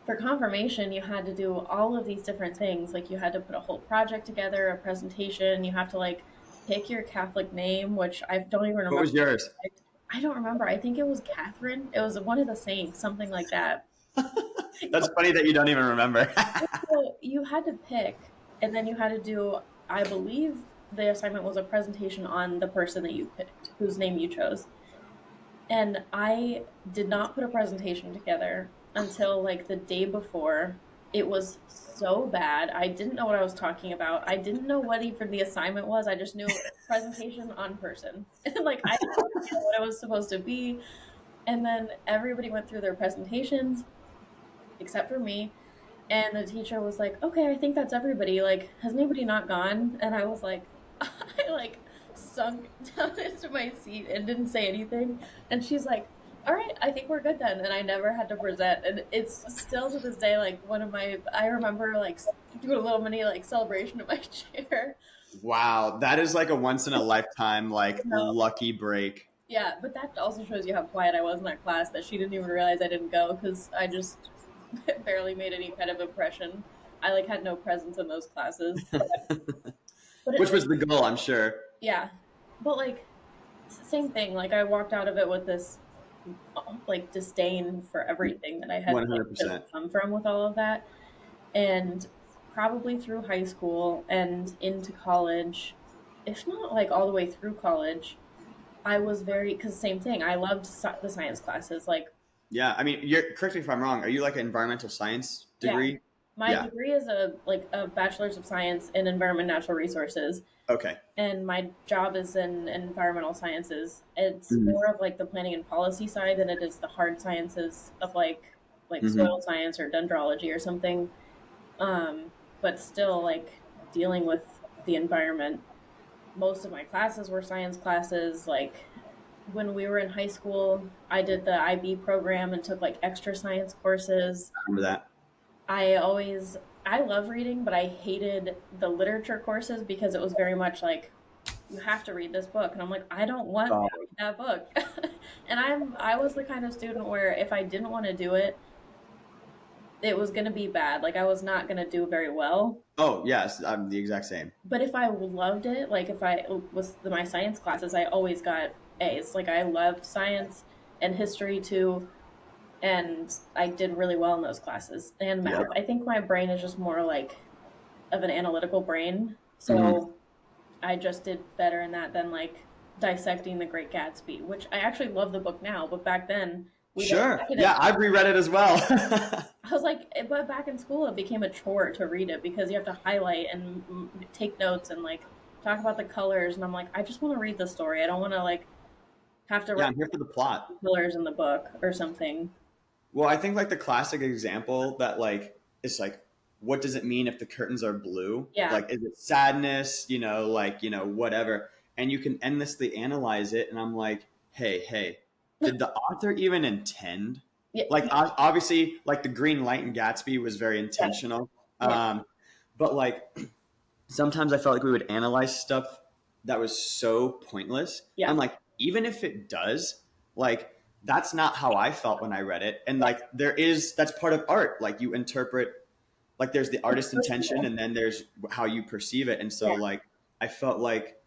S2: For confirmation, you had to do all of these different things. Like you had to put a whole project together, a presentation. You have to like pick your Catholic name, which I don't even
S1: What
S2: remember.
S1: was yours?
S2: I don't remember. I think it was Catherine. It was one of the saints, something like that.
S1: That's funny that you don't even remember.
S2: So you had to pick, and then you had to do, I believe the assignment was a presentation on the person that you picked, whose name you chose. And I did not put a presentation together until like the day before. It was so bad. I didn't know what I was talking about. I didn't know what even the assignment was. I just knew presentation on person. And like I didn't know what it was supposed to be. And then everybody went through their presentations except for me. And the teacher was like, okay, I think that's everybody. Like, has anybody not gone? And I was like, I like sunk down into my seat and didn't say anything. And she's like, all right, I think we're good then. And I never had to present. And it's still to this day, like I remember like doing a little mini like celebration in my chair.
S1: Wow, that is like a once in a lifetime like
S2: You know?
S1: lucky break.
S2: Yeah, but that also shows you how quiet I was in that class, that she didn't even realize I didn't go because I just barely made any kind of impression. I like had no presence in those classes. But at
S1: Which was
S2: least,
S1: the goal, I'm sure.
S2: yeah. But like same thing. Like I walked out of it with this like disdain for everything that I had like just
S1: 100%.
S2: come from with all of that. And probably through high school and into college, if not like all the way through college, I was very, because same thing. I loved the science classes. Like
S1: Yeah, I mean, correct me if I'm wrong. Are you like an environmental science
S2: yeah,
S1: degree?
S2: My
S1: Yeah.
S2: degree is a Bachelors of Science in Environment and Natural Resources,
S1: Okay.
S2: and my job is in environmental sciences. It's
S1: Mm-hmm.
S2: more of like the planning and policy side than it is the hard sciences of like
S1: Mm-hmm.
S2: soil science or dendrology or something. But still like dealing with the environment. Most of my classes were science classes. Like when we were in high school, I did the IB program and took like extra science courses.
S1: Remember that?
S2: I love reading, but I hated the literature courses because it was very much like you have to read this book, and I'm like, I don't want to
S1: Oh,
S2: read that book. And I was the kind of student where if I didn't want to do it, it was going to be bad. Like I was not going to do very well.
S1: oh yes, I'm the exact same.
S2: But if I loved it, like if I was my science classes, I always got A's. Like I loved science and history too, and I did really well in those classes and math.
S1: Yep.
S2: I think my brain is just more like of an analytical brain.
S1: Mm-hmm.
S2: So I just did better in that than like dissecting The Great Gatsby, which I actually love the book now, but back then we
S1: Sure.
S2: dissected
S1: Yeah,
S2: it.
S1: I've reread it as well.
S2: I was like, but back in school it became a chore to read it because you have to highlight and take notes and like talk about the colors. And I'm like, I just want to read the story. I don't want to like have to
S1: Yeah,
S2: write
S1: I'm here for the plot.
S2: colors in the book or something.
S1: Well, I think like the classic example that like is like, what does it mean if the curtains are blue?
S2: Yeah.
S1: Like, is it sadness? Whatever. And you can endlessly analyze it. And I'm like, hey, did the author even intend?
S2: Yeah.
S1: Like, obviously, like the green light in Gatsby was very
S2: Yeah.
S1: intentional.
S2: Yeah.
S1: But like, sometimes I felt like we would analyze stuff that was so pointless. I'm
S2: Yeah.
S1: like, even if it does, like, that's not how I felt when I read it. And like, that's part of art. Like, you interpret, like, there's the artist intention and then there's how you perceive it. And so,
S2: Yeah.
S1: like, I felt like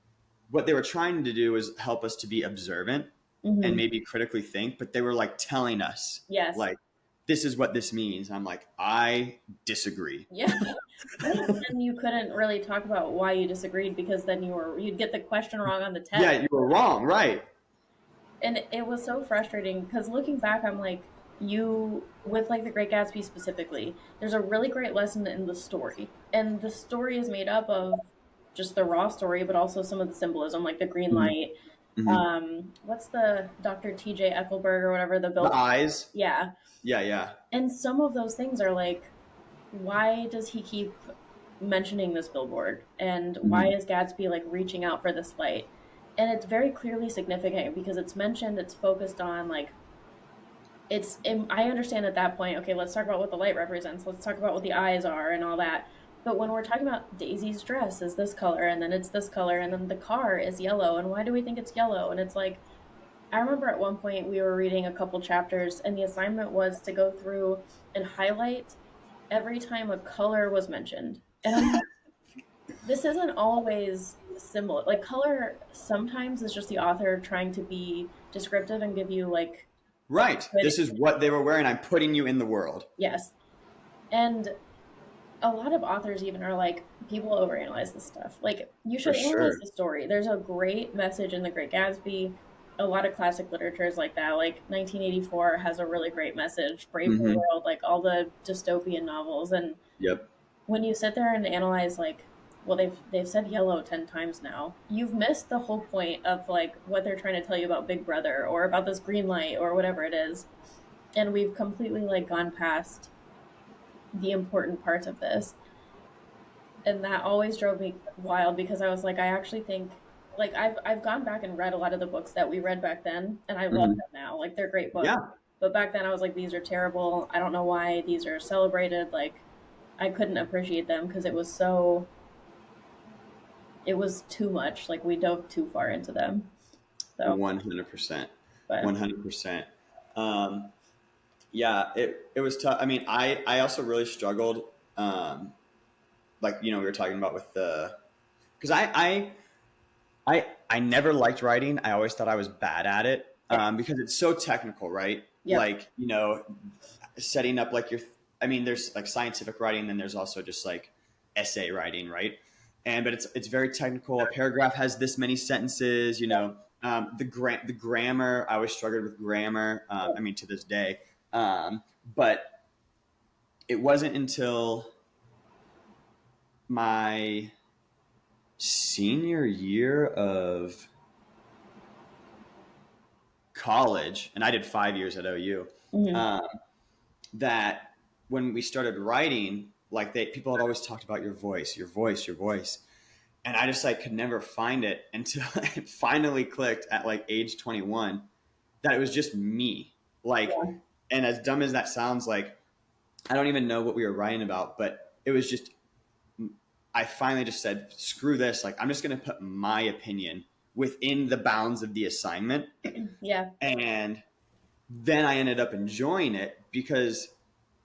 S1: what they were trying to do was help us to be observant and
S2: Hmm.
S1: maybe critically think, but they were like telling us,
S2: Yes.
S1: like, this is what this means. And I'm like, I disagree.
S2: Yeah. Right. And you couldn't really talk about why you disagreed because then you'd get the question wrong on the test.
S1: Yeah, you were wrong. Right.
S2: And it was so frustrating because looking back, I'm like, you, with like The Great Gatsby specifically, there's a really great lesson in the story. And the story is made up of just the raw story, but also some of the symbolism, like the green
S1: Mm-hmm.
S2: light.
S1: Mm-hmm.
S2: What's the Dr. TJ Eckelberg or whatever, the
S1: The
S2: build?
S1: eyes.
S2: Yeah.
S1: Yeah, yeah.
S2: And some of those things are like, why does he keep mentioning this billboard? And why
S1: Mm-hmm.
S2: is Gatsby like reaching out for this light? And it's very clearly significant because it's mentioned, it's focused on like I understand at that point, okay, let's talk about what the light represents. Let's talk about what the eyes are and all that. But when we're talking about Daisy's dress is this color and then it's this color and then the car is yellow and why do we think it's yellow? And it's like I remember at one point we were reading a couple chapters and the assignment was to go through and highlight every time a color was mentioned. And I'm like, this isn't always symbol. Like color sometimes is just the author trying to be descriptive and give you like a
S1: Right.
S2: good
S1: This is what they were wearing. I'm putting you in the world.
S2: yes. And a lot of authors even are like, people overanalyze this stuff. Like, you
S1: For
S2: should analyze
S1: sure.
S2: the story. There's a great message in The Great Gatsby. A lot of classic literature is like that. Like 1984 has a really great message. Brave New
S1: Mm-hmm.
S2: World, like all the dystopian novels. And
S1: Yep.
S2: when you sit there and analyze, like, well, they've said yellow 10 times now. You've missed the whole point of like what they're trying to tell you about Big Brother or about this green light or whatever it is. And we've completely like gone past the important parts of this. And that always drove me wild because I was like, I actually think like I've gone back and read a lot of the books that we read back then and I love
S1: Mm-hmm.
S2: them now. Like they're great books.
S1: Yeah.
S2: But back then I was like, these are terrible. I don't know why these are celebrated. Like I couldn't appreciate them because it was too much. Like we dove too far into them. So
S1: 100%.
S2: but
S1: 100%. Um, yeah, it was tough. I mean, I also really struggled. Like, we were talking about with because I never liked writing. I always thought I was bad at it
S2: yeah.
S1: because it's so technical, right?
S2: Yep.
S1: Like, setting up like I mean, there's like scientific writing, then there's also just like essay writing, right? But it's very technical. A paragraph has this many sentences, the grammar. I always struggled with grammar. I mean, to this day. But it wasn't until my senior year of college, and I did 5 years at OU,
S2: Mm-hmm.
S1: um, that when we started writing, like people had always talked about your voice, your voice, your voice. And I just like could never find it until it finally clicked at like age 21 that it was just me. Like,
S2: Yeah.
S1: and as dumb as that sounds, like I don't even know what we were writing about, but it was just, I finally just said, screw this. Like, I'm just going to put my opinion within the bounds of the assignment.
S2: Yeah.
S1: And then I ended up enjoying it because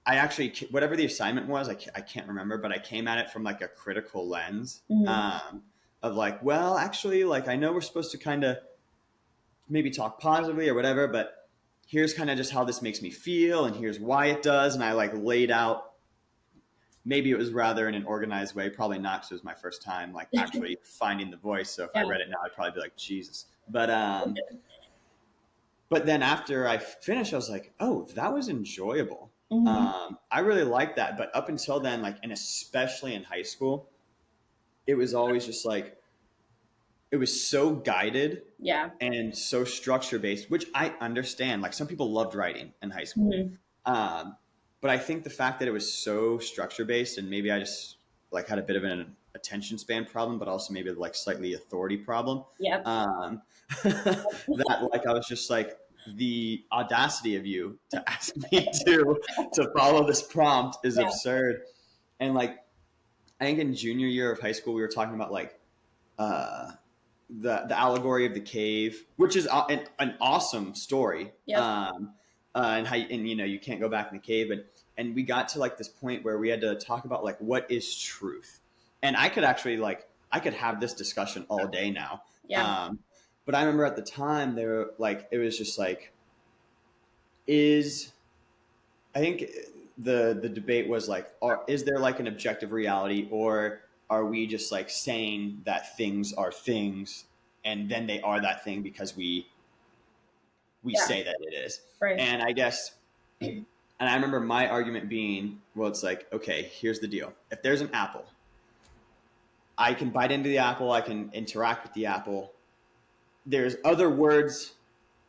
S1: I actually, whatever the assignment was, I can't remember, but I came at it from like a critical lens,
S2: Mm-hmm.
S1: of like, well, actually, like, I know we're supposed to kind of maybe talk positively or whatever, but here's kind of just how this makes me feel. And here's why it does. And I like laid out, maybe it was rather in an organized way, probably not, because it was my first time like actually finding the voice. So if I
S2: Yeah.
S1: read it now, I'd probably be like, Jesus. But then after I finished, I was like, oh, that was enjoyable.
S2: Mm-hmm.
S1: I really liked that. But up until then, like, and especially in high school, it was always just like, it was so guided
S2: Yeah.
S1: and so structure based, which I understand. Like, some people loved writing in high school.
S2: Mm-hmm.
S1: Um, but I think the fact that it was so structure based, and maybe I just like had a bit of an attention span problem, but also maybe like slightly authority problem.
S2: Yep.
S1: That like I was just like, the audacity of you to ask me to follow this prompt is
S2: Yeah.
S1: absurd. And like I think in junior year of high school we were talking about like uh, the allegory of the cave, which is an awesome story.
S2: Yep.
S1: And how and you know you can't go back in the cave, and we got to like this point where we had to talk about like what is truth, and I could actually like I could have this discussion all day now.
S2: Yeah.
S1: Um, but I remember at the time they were like it was just like is I think the debate was like is there like an objective reality, or are we just like saying that things are things and then they are that thing because we
S2: Yeah.
S1: say that it is.
S2: Right.
S1: And I guess, and I remember my argument being, well, it's like, okay, here's the deal. If there's an apple, I can bite into the apple, I can interact with the apple. There's other words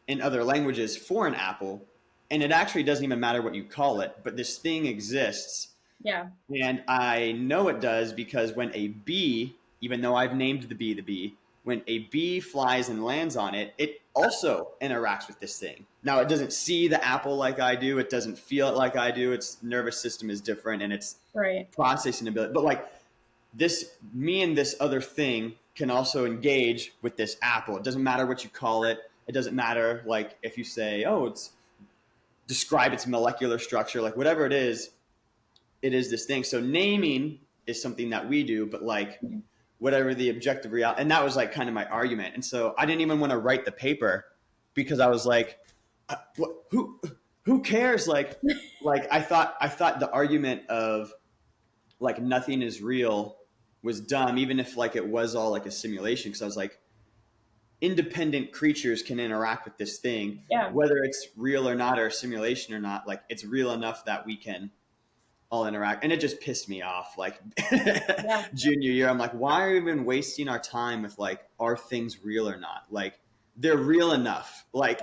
S1: in other languages for an apple, and it actually doesn't even matter what you call it, but this thing exists.
S2: Yeah.
S1: And I know it does because when a bee, even though I've named the bee, when a bee flies and lands on it, it also interacts with this thing. Now, it doesn't see the apple like I do. It doesn't feel it like I do. Its nervous system is different and its
S2: Right.
S1: processing ability. But like this, me and this other thing can also engage with this apple. It doesn't matter what you call it. It doesn't matter like if you say, oh, it's describe its molecular structure, like whatever it is this thing. So naming is something that we do, but like whatever the objective reality, and that was like kind of my argument. And so I didn't even want to write the paper because I was like, who cares? Like I thought the argument of like nothing is real was dumb, even if like it was all like a simulation. Because I was like, independent creatures can interact with this thing,
S2: Yeah.
S1: whether it's real or not, or a simulation or not. Like it's real enough that we can all interact. And it just pissed me off. Like
S2: Yeah.
S1: junior year, I'm like, why are we even wasting our time with like, are things real or not? Like they're real enough. Like,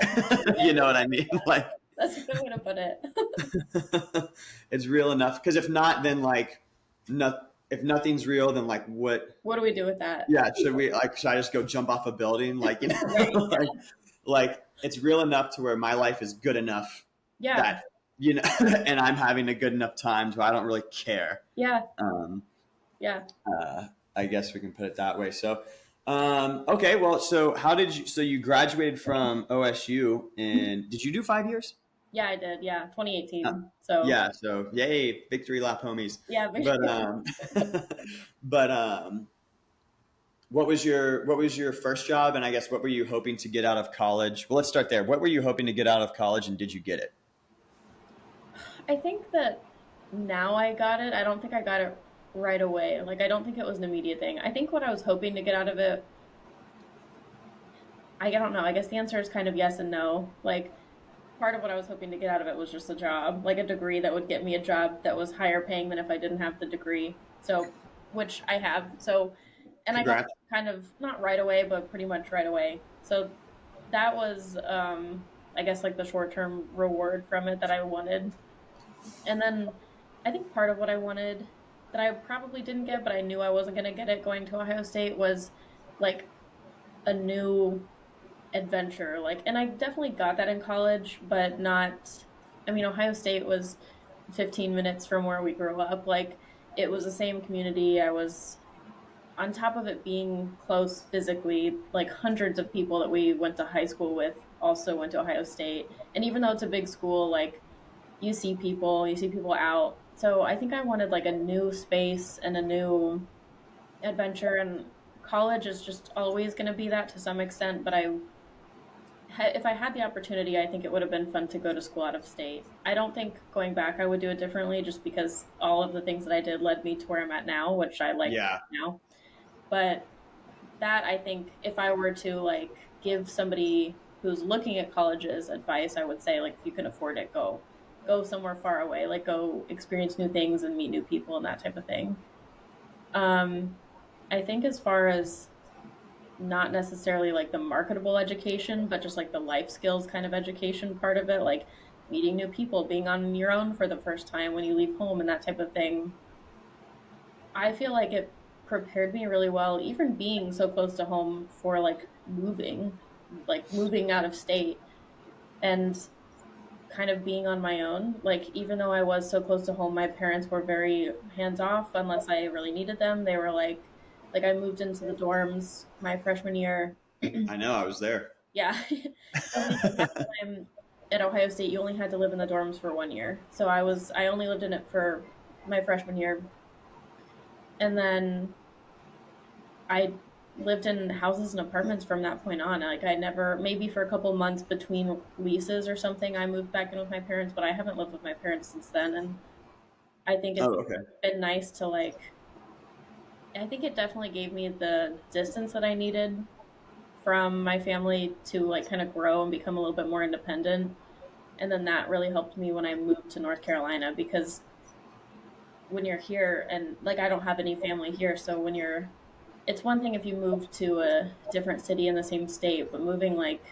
S1: you know what I mean? Like
S2: That's a good way to put it.
S1: it's real enough. Cause if not, then like, if nothing's real, then like what?
S2: What do we do with that?
S1: Yeah. Should I just go jump off a building? Like, you know,
S2: Right.
S1: like it's real enough to where my life is good enough
S2: Yeah.
S1: that, you know, and I'm having a good enough time so I don't really care.
S2: Yeah.
S1: Um,
S2: Yeah.
S1: I guess we can put it that way. So, okay, well, so so you graduated from OSU and did you do 5 years?
S2: Yeah, I did. Yeah. 2018. So
S1: Yeah. So yay, victory lap homies.
S2: yeah.
S1: But, but, what was your first job? And I guess what were you hoping to get out of college? Well, let's start there. What were you hoping to get out of college and did you get it?
S2: I think that now I got it. I don't think I got it right away. Like, I don't think it was an immediate thing. I think what I was hoping to get out of it, I don't know. I guess the answer is kind of yes and no. Like, part of what I was hoping to get out of it was just a job, like a degree that would get me a job that was higher paying than if I didn't have the degree. So which I have. So, and I got
S1: Congrats.
S2: kind of not right away, but pretty much right away. So that was, I guess, like the short term reward from it that I wanted. And then I think part of what I wanted that I probably didn't get, but I knew I wasn't going to get it going to Ohio State was like a new adventure. Like, and I definitely got that in college, but not, I mean, Ohio State was 15 minutes from where we grew up. Like, it was the same community. I was on top of it being close physically, like hundreds of people that we went to high school with also went to Ohio State. And even though it's a big school, like you see people out. So I think I wanted like a new space and a new adventure. And college is just always going to be that to some extent. But if I had the opportunity, I think it would have been fun to go to school out of state. I don't think going back I would do it differently, just because all of the things that I did led me to where I'm at now, which I like
S1: Yeah.
S2: now. But that, I think, if I were to like give somebody who's looking at colleges advice, I would say, like, if you can afford it, go somewhere far away, like go experience new things and meet new people and that type of thing. um I think as far as not necessarily like the marketable education, but just like the life skills kind of education part of it, like meeting new people, being on your own for the first time when you leave home and that type of thing, I feel like it prepared me really well, even being so close to home for like moving out of state and kind of being on my own. Like, even though I was so close to home, my parents were very hands off unless I really needed them. They were like I moved into the dorms my freshman year.
S1: I know. I was there.
S2: Yeah. So because that time at Ohio State, you only had to live in the dorms for 1 year. So I only lived in it for my freshman year. And then I lived in houses and apartments from that point on. Like, I never, maybe for a couple months between leases or something, I moved back in with my parents, but I haven't lived with my parents since then. And I think it's
S1: Oh, okay.
S2: been nice to like, I think it definitely gave me the distance that I needed from my family to like kind of grow and become a little bit more independent. And then that really helped me when I moved to North Carolina, because when you're here, and like I don't have any family here, so when you're, it's one thing if you move to a different city in the same state, but moving like,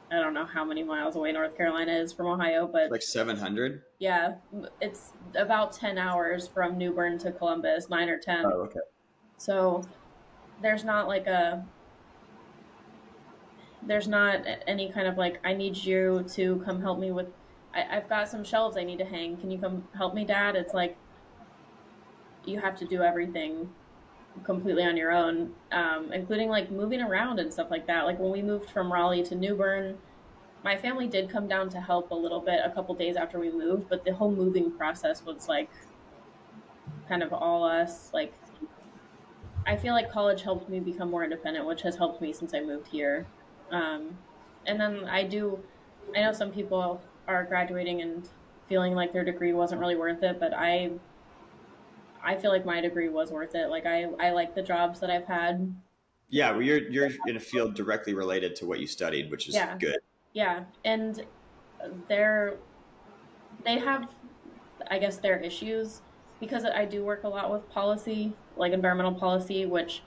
S2: I don't know how many miles away North Carolina is from Ohio, but
S1: Like 700.
S2: yeah, it's about 10 hours from New Bern to Columbus, 9 or 10.
S1: Oh, okay.
S2: So there's not like a, there's not any kind of like, I need you to come help me with, I've got some shelves I need to hang. Can you come help me, Dad? It's like you have to do everything completely on your own, including like moving around and stuff like that. Like when we moved from Raleigh to New Bern, my family did come down to help a little bit a couple days after we moved, but the whole moving process was like kind of all us. Like, I feel like college helped me become more independent, which has helped me since I moved here. Um, and then I know some people are graduating and feeling like their degree wasn't really worth it, but I feel like my degree was worth it. Like I like the jobs that I've had.
S1: Yeah, well, you're in a field directly related to what you studied, which is
S2: Yeah.
S1: good.
S2: Yeah. And they're they have, I guess, their issues, because I do work a lot with policy, like environmental policy, which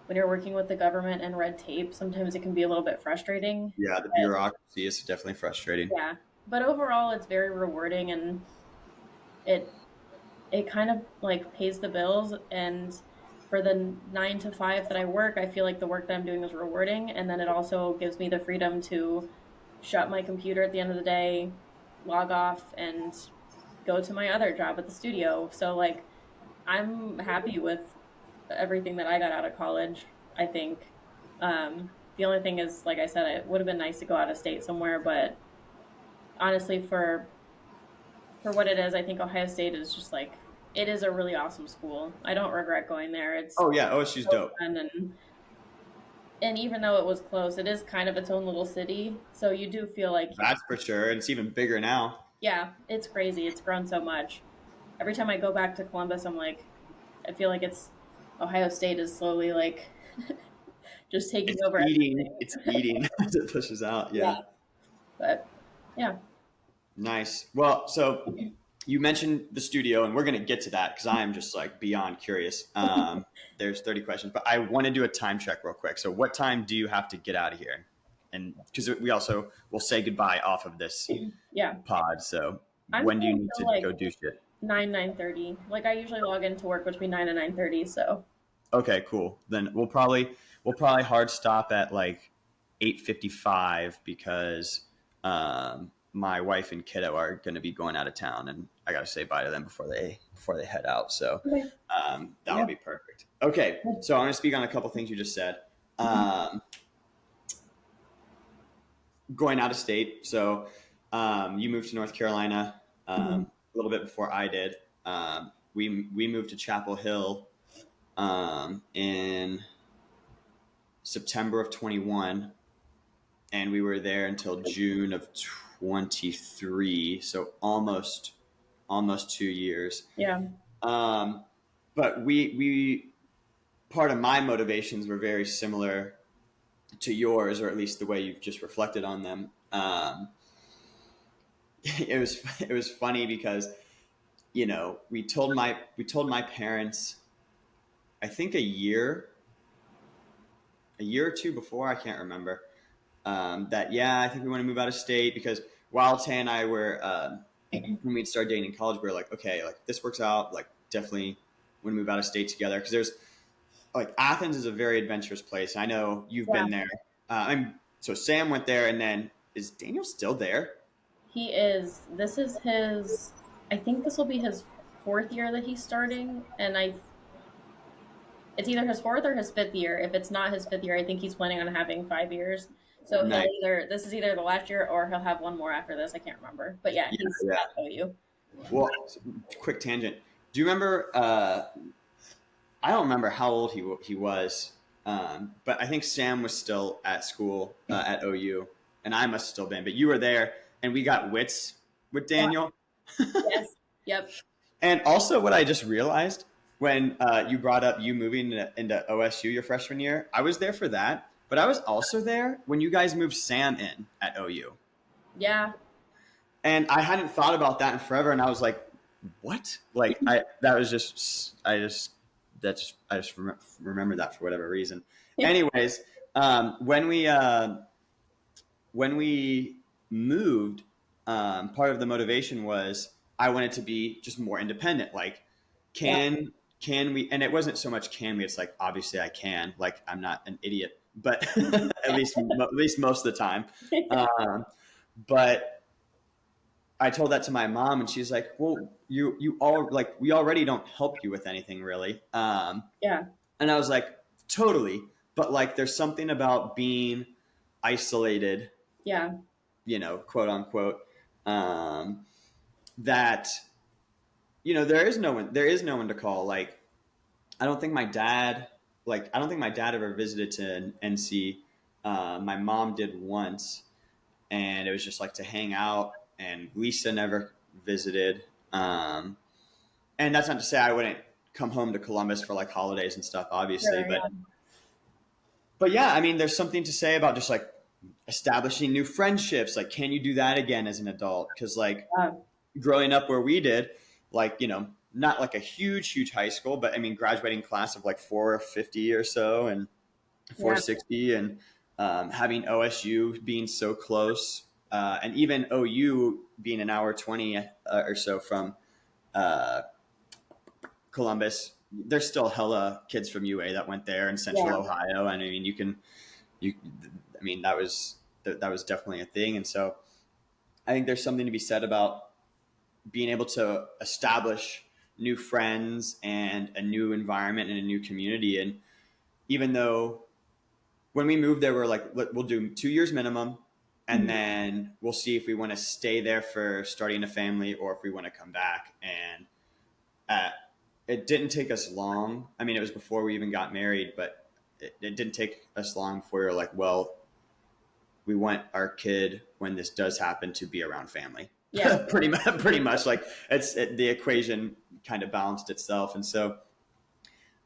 S2: when you're working with the government and red tape, sometimes it can be a little bit frustrating.
S1: Yeah, the
S2: But
S1: bureaucracy is definitely frustrating.
S2: yeah. But overall it's very rewarding, and it it kind of like pays the bills. And for the 9 to 5 that I work, I feel like the work that I'm doing is rewarding, and then it also gives me the freedom to shut my computer at the end of the day, log off, and go to my other job at the studio. So like I'm happy with everything that I got out of college, I think. The only thing is, like I said, it would have been nice to go out of state somewhere, but honestly, for what it is, I think Ohio State is just like, it is a really awesome school. I don't regret going there. It's
S1: Oh yeah, OSU's
S2: so
S1: dope.
S2: fun, and even though it was close, it is kind of its own little city. So you do feel like,
S1: That's for sure. And it's even bigger now.
S2: yeah, it's crazy. It's grown so much. Every time I go back to Columbus, I feel like it's Ohio State is slowly like just taking over
S1: Eating.
S2: everything.
S1: It's eating as it pushes out.
S2: Yeah,
S1: Yeah.
S2: but yeah.
S1: Nice. Well, so you mentioned the studio, and we're going to get to that because I am just like beyond curious. There's 30 questions, but I want to do a time check real quick. So what time do you have to get out of here? And because we also will say goodbye off of this
S2: Yeah.
S1: pod. So
S2: I'm
S1: when do you
S2: here
S1: need to
S2: until like
S1: go do shit?
S2: 9:30. Like I usually log into work between 9 and 9:30, so
S1: Okay, cool. Then we'll probably hard stop at like 8:55 because my wife and kiddo are going to be going out of town, and I got to say bye to them before they head out. So
S2: okay.
S1: that'll
S2: Yeah.
S1: be perfect. Okay, so I'm going to speak on a couple things you just said. Going out of state. So you moved to North Carolina
S2: Mhm.
S1: a little bit before I did. We moved to Chapel Hill in September of 21, and we were there until June of 23. So almost 2 years.
S2: Yeah.
S1: But we part of my motivations were very similar to yours, or at least the way you've just reflected on them. It was funny because we told my parents, I think a year or two before, I can't remember, that yeah, I think we want to move out of state because while Tay and I were when we'd started dating in college, we were like, okay, like if this works out, like definitely want to move out of state together because there's like Athens is a very adventurous place. I know you've
S2: Yeah.
S1: been there. So Sam went there, and then is Daniel still there?
S2: He is. This is his. I think this will be his fourth year that he's starting, and it's either his fourth or his fifth year. If it's not his fifth year, I think he's planning on having 5 years. So
S1: Nice.
S2: this is either the last year or he'll have one more after this. I can't remember, but yeah,
S1: Yeah,
S2: he's
S1: yeah.
S2: at OU.
S1: Well, quick tangent. Do you remember? I don't remember how old he was, but I think Sam was still at school at OU, and I must have still been. But you were there, and we got wits with
S2: Yeah.
S1: Daniel.
S2: Yes. Yep.
S1: And also, what I just realized when you brought up you moving into OSU your freshman year, I was there for that, but I was also there when you guys moved Sam in at OU.
S2: Yeah.
S1: And I hadn't thought about that in forever, and I was like, "What?" Like I just remember that for whatever reason. Anyways, when we moved, part of the motivation was I wanted to be just more independent. Like,
S2: Yeah.
S1: can we? And it wasn't so much can we. It's like obviously I can. Like I'm not an idiot, but at least most of the time. But I told that to my mom, and she's like, "Well, you all like we already don't help you with anything really."
S2: Yeah.
S1: And I was like, "Totally," but like, there's something about being isolated,
S2: Yeah.
S1: quote unquote, that there is no one to call. Like, I don't think my dad ever visited to NC. My mom did once, and it was just like to hang out. And Lisa never visited. And that's not to say I wouldn't come home to Columbus for like holidays and stuff, obviously.
S2: Sure.
S1: But yeah, I mean, there's something to say about just like establishing new friendships. Like, can you do that again as an adult? Because like
S2: Yeah.
S1: growing up where we did, like not like a huge high school, but I mean, graduating class of like 450 or so, and
S2: Yeah.
S1: 460, and having OSU being so close, and even OU being an hour 20 or so from uh, Columbus. There's still hella kids from UA that went there in Central
S2: Yeah.
S1: Ohio, and I mean, I mean, that was definitely a thing, and so I think there's something to be said about being able to establish new friends and a new environment and a new community. And even though when we moved there, we're like, we'll do 2 years minimum, and
S2: Mhm.
S1: then we'll see if we want to stay there for starting a family or if we want to come back. And uh, it didn't take us long. I mean, it was before we even got married, but it didn't take us long before we were like, well, we want our kid, when this does happen, to be around family.
S2: Yeah.
S1: pretty much like the equation kind of balanced itself. And so,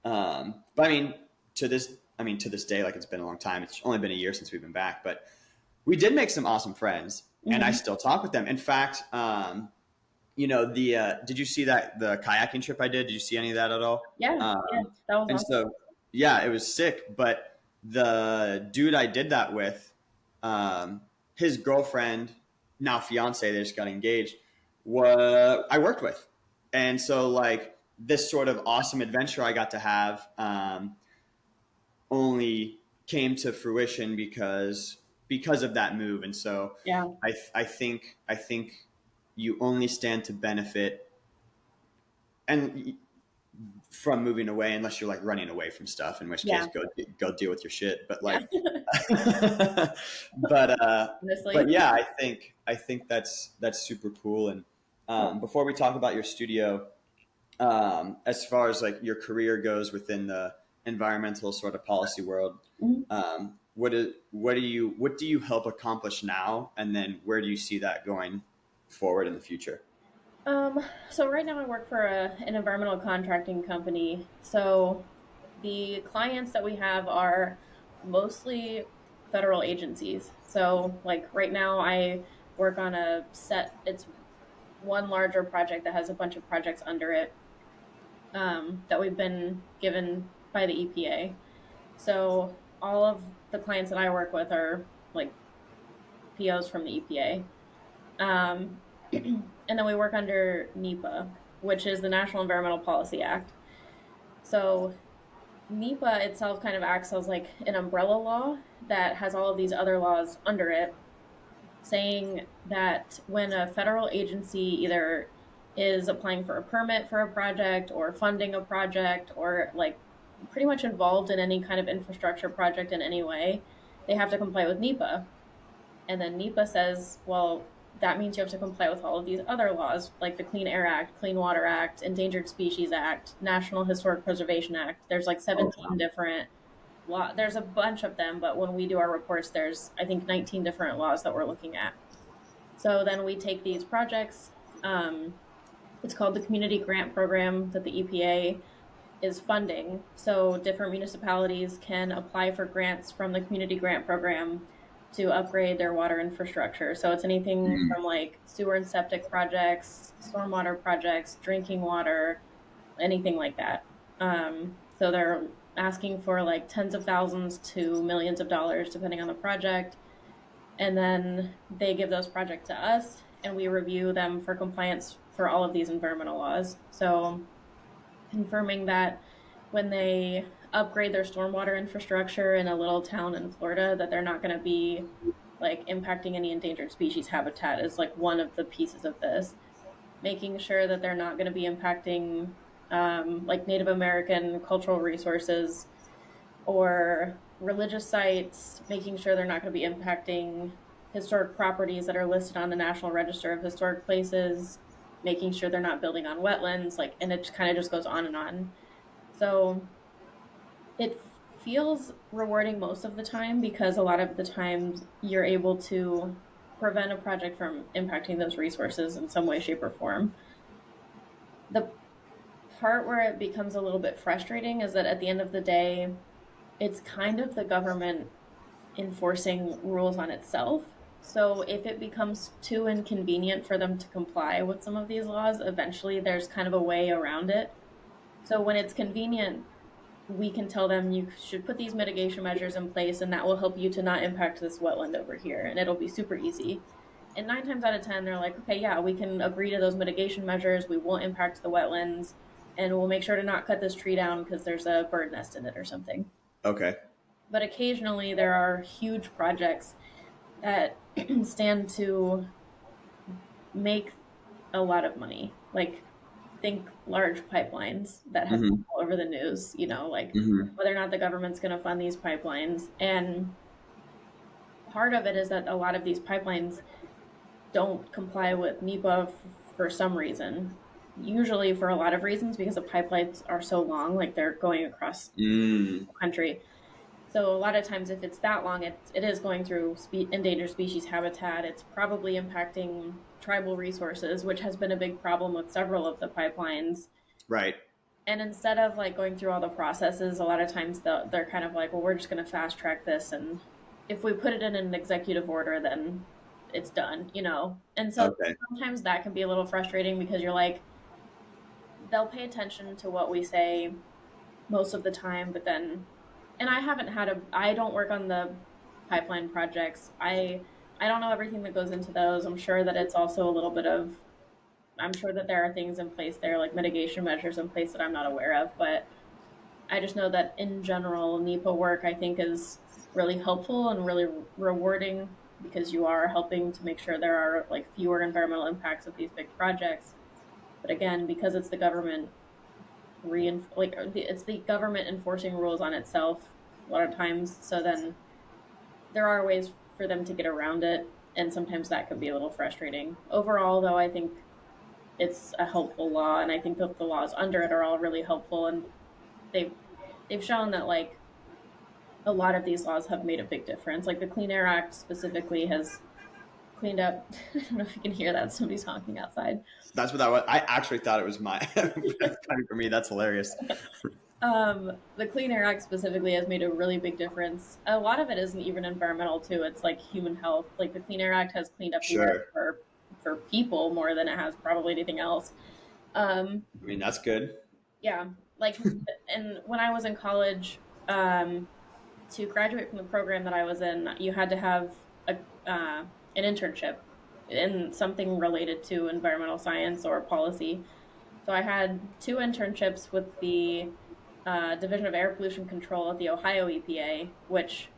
S1: but to this day, like, it's been a long time. It's only been a year since we've been back, but we did make some awesome friends, and I
S2: Mhm.
S1: still talk with them. In fact, the did you see that the kayaking trip I did? Did you see any of that at all?
S2: Yeah, yeah, that was
S1: And
S2: awesome.
S1: so yeah, it was sick. But the dude I did that with, um, his girlfriend, now fiance, they just got engaged, was I worked with, and so like this sort of awesome adventure I got to have, only came to fruition because of that move. And so
S2: Yeah,
S1: I think you only stand to benefit and from moving away unless you're like running away from stuff, in which case
S2: yeah,
S1: go deal with your shit. But
S2: yeah.
S1: like but
S2: Honestly,
S1: yeah, I think that's super cool. And before we talk about your studio, as far as like your career goes within the environmental sort of policy world,
S2: Mhm.
S1: what do you help accomplish now, and then where do you see that going forward in the future?
S2: Um, so right now I work for an environmental contracting company. So the clients that we have are mostly federal agencies. So like right now I work on it's one larger project that has a bunch of projects under it, that we've been given by the EPA. So all of the clients that I work with are like POs from the EPA. And then we work under NEPA, which is the National Environmental Policy Act. So NEPA itself kind of acts as like an umbrella law that has all of these other laws under it, saying that when a federal agency either is applying for a permit for a project or funding a project or like pretty much involved in any kind of infrastructure project in any way, they have to comply with NEPA. And then NEPA says, well, that means you have to comply with all of these other laws, like the Clean Air Act, Clean Water Act, Endangered Species Act, National Historic Preservation Act. There's like
S1: Oh
S2: 17
S1: wow.
S2: different law. There's a bunch of them, but when we do our reports, there's I think 19 different laws that we're looking at. So then we take these projects. It's called the Community Grant Program that the EPA is funding. So different municipalities can apply for grants from the Community Grant Program to upgrade their water infrastructure. So it's anything
S1: Mhm.
S2: from like sewer and septic projects, stormwater projects, drinking water, anything like that. So they're asking for like tens of thousands to millions of dollars, depending on the project. And then they give those projects to us, and we review them for compliance for all of these environmental laws. So confirming that when they upgrade their stormwater infrastructure in a little town in Florida, that they're not going to be like impacting any endangered species habitat is like one of the pieces of this. Making sure that they're not going to be impacting like Native American cultural resources or religious sites, making sure they're not going to be impacting historic properties that are listed on the National Register of Historic Places, making sure they're not building on wetlands, like, and it kind of just goes on and on. So it feels rewarding most of the time because a lot of the times you're able to prevent a project from impacting those resources in some way, shape, or form. The part where it becomes a little bit frustrating is that at the end of the day, it's kind of the government enforcing rules on itself. So if it becomes too inconvenient for them to comply with some of these laws, eventually there's kind of a way around it. So when it's convenient, we can tell them you should put these mitigation measures in place and that will help you to not impact this wetland over here and it'll be super easy. And 9 times out of 10, they're like, okay, yeah, we can agree to those mitigation measures. We won't impact the wetlands and we'll make sure to not cut this tree down because there's a bird nest in it or something.
S1: Okay.
S2: But occasionally there are huge projects that stand to make a lot of money. Like, think large pipelines that have been
S1: Hmm.
S2: all over the news, like
S1: Hmm.
S2: whether or not the government's going to fund these pipelines. And part of it is that a lot of these pipelines don't comply with NEPA for some reason. Usually for a lot of reasons because the pipelines are so long, like they're going across
S1: Mm.
S2: the country. So a lot of times, if it's that long, it is going through endangered species habitat. It's probably impacting tribal resources, which has been a big problem with several of the pipelines.
S1: Right.
S2: And instead of like going through all the processes, a lot of times they're kind of like, well, we're just going to fast track this, and if we put it in an executive order, then it's done, you know? And so
S1: Okay.
S2: sometimes that can be a little frustrating because you're like, they'll pay attention to what we say most of the time, but then, and I don't work on the pipeline projects. I don't know everything that goes into those. I'm sure that it's also a little bit of, I'm sure that there are things in place there, like mitigation measures in place that I'm not aware of, but I just know that in general, NEPA work I think is really helpful and really rewarding because you are helping to make sure there are like fewer environmental impacts of these big projects. But again, because it's the government it's the government enforcing rules on itself a lot of times. So then there are ways for them to get around it, and sometimes that can be a little frustrating. Overall, though, I think it's a helpful law, and I think that the laws under it are all really helpful, and they've they've shown that like a lot of these laws have made a big difference. Like the Clean Air Act specifically has cleaned up. I don't know if you can hear that. Somebody's honking outside.
S1: That's what that was. I actually thought it was my coming for me. That's hilarious.
S2: The Clean Air Act specifically has made a really big difference. A lot of it isn't even environmental too. It's like human health. Like the Clean Air Act has cleaned up the air
S1: Sure.
S2: for people more than it has probably anything else. Um,
S1: I mean, that's good.
S2: yeah, like, and when I was in college, to graduate from the program that I was in, you had to have an internship in something related to environmental science or policy. So I had two internships with the Division of Air Pollution Control at the Ohio EPA, which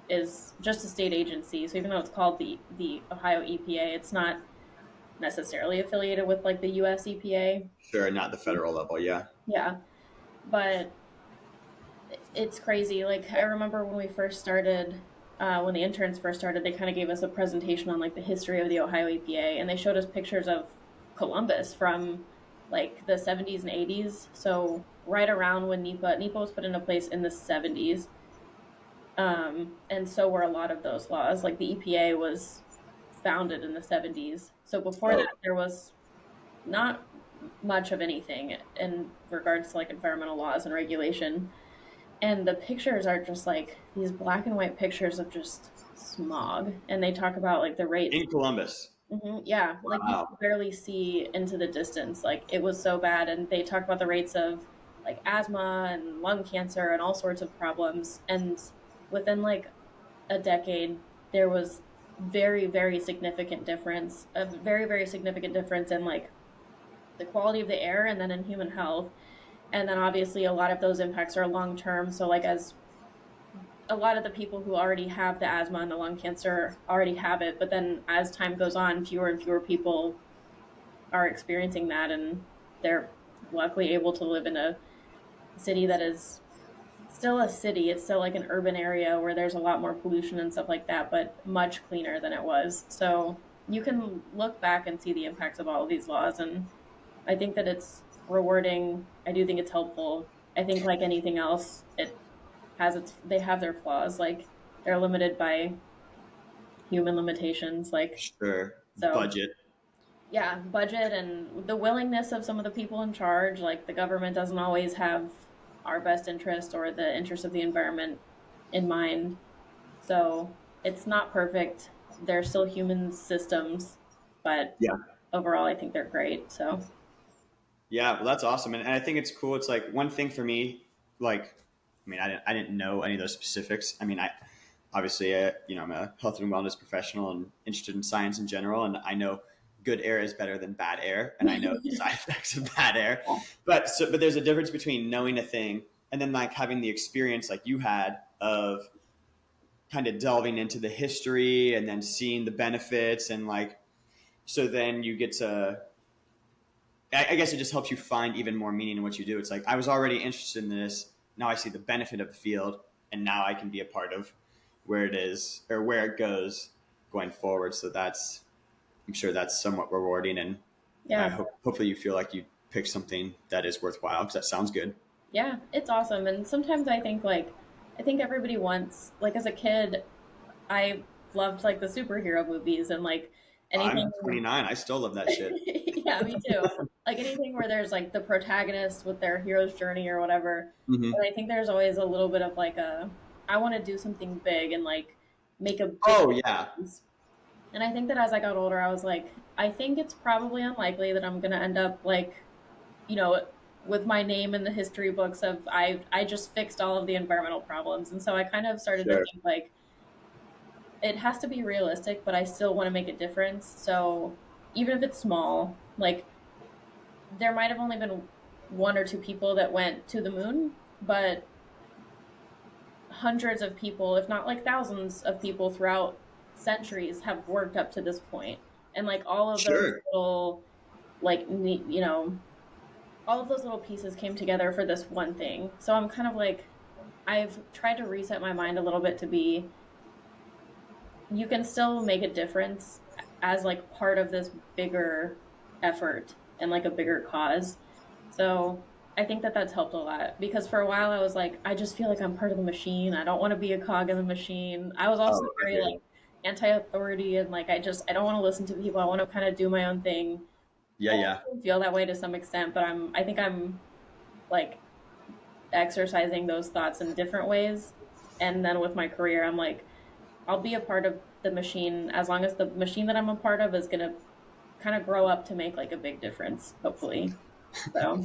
S2: is just a state agency. So even though it's called the Ohio EPA, it's not necessarily affiliated with like the US EPA.
S1: Sure, not the federal level. Yeah.
S2: Yeah, but it's crazy. Like I remember when we first started, when the interns first started, they kind of gave us a presentation on like the history of the Ohio EPA, and they showed us pictures of Columbus from like the 70s and 80s. So right around when NEPA was put into place in the 70s, and so were a lot of those laws. Like the EPA was founded in the 70s. So before
S1: Oh,
S2: that, there was not much of anything in regards to like environmental laws and regulation. And the pictures are just like these black and white pictures of just smog. And they talk about like the rates.
S1: in Columbus.
S2: Yeah, like you
S1: Wow.
S2: could barely see into the distance. Like it was so bad. And they talk about the rates of like asthma and lung cancer and all sorts of problems. And within like a decade, there was very significant difference, a very significant difference in like the quality of the air and then in human health. And then obviously a lot of those impacts are long term. So like as a lot of the people who already have the asthma and the lung cancer already have it, but then as time goes on, fewer and fewer people are experiencing that, and they're luckily able to live in a city that is still a city. It's still like an urban area where there's a lot more pollution and stuff like that, but much cleaner than it was. So you can look back and see the impacts of all of these laws, and I think that it's rewarding. I do think it's helpful. I think like anything else, they have their flaws. Like they're limited by human limitations. Like
S1: Sure.
S2: so,
S1: Budget.
S2: yeah, budget and the willingness of some of the people in charge. Like the government doesn't always have our best interest or the interest of the environment in mind. So it's not perfect. They're still human systems, but
S1: Yeah.
S2: overall, I think they're great. So
S1: Yeah. Well, that's awesome. And I think it's cool. It's like one thing for me, like, I mean, I didn't know any of those specifics. I mean, I obviously, I'm a health and wellness professional and interested in science in general. And I know good air is better than bad air. And I know the side effects of bad air, but there's a difference between knowing a thing and then like having the experience like you had of kind of delving into the history and then seeing the benefits and like, so then you get to, I guess it just helps you find even more meaning in what you do. It's like I was already interested in this. Now I see the benefit of the field, and now I can be a part of where it is or where it goes going forward. So I'm sure that's somewhat rewarding, and
S2: yeah,
S1: hopefully you feel like you picked something that is worthwhile because that sounds good.
S2: yeah, it's awesome. And sometimes I think like I think everybody wants like as a kid, I loved like the superhero movies and like anything.
S1: I'm 29. I still love that shit.
S2: Yeah, me too. Like anything where there's like the protagonist with their hero's journey or whatever.
S1: Hmm.
S2: But I think there's always a little bit of like I want to do something big and like make a big
S1: Oh yeah,
S2: difference. And I think that as I got older, I was like, I think it's probably unlikely that I'm going to end up like, you know, with my name in the history books of I just fixed all of the environmental problems. And so I kind of started to
S1: Sure.
S2: think like it has to be realistic, but I still want to make a difference. So even if it's small, like there might have only been one or two people that went to the moon, but hundreds of people, if not like thousands of people throughout centuries have worked up to this point. And like all of those
S1: Sure.
S2: little like all of those little pieces came together for this one thing. So I'm kind of like I've tried to reset my mind a little bit to be you can still make a difference as like part of this bigger effort and like a bigger cause. So I think that that's helped a lot because for a while I was like, I just feel like I'm part of the machine. I don't want to be a cog in the machine. I was also
S1: Oh, I
S2: very
S1: hear
S2: like
S1: you.
S2: anti-authority and like I don't want to listen to people. I want to kind of do my own thing.
S1: Yeah,
S2: And
S1: yeah.
S2: I still feel that way to some extent, but I think I'm like exercising those thoughts in different ways. And then with my career, I'm like, I'll be a part of the machine as long as the machine that I'm a part of is going to kind of grow up to make like a big difference, hopefully. So,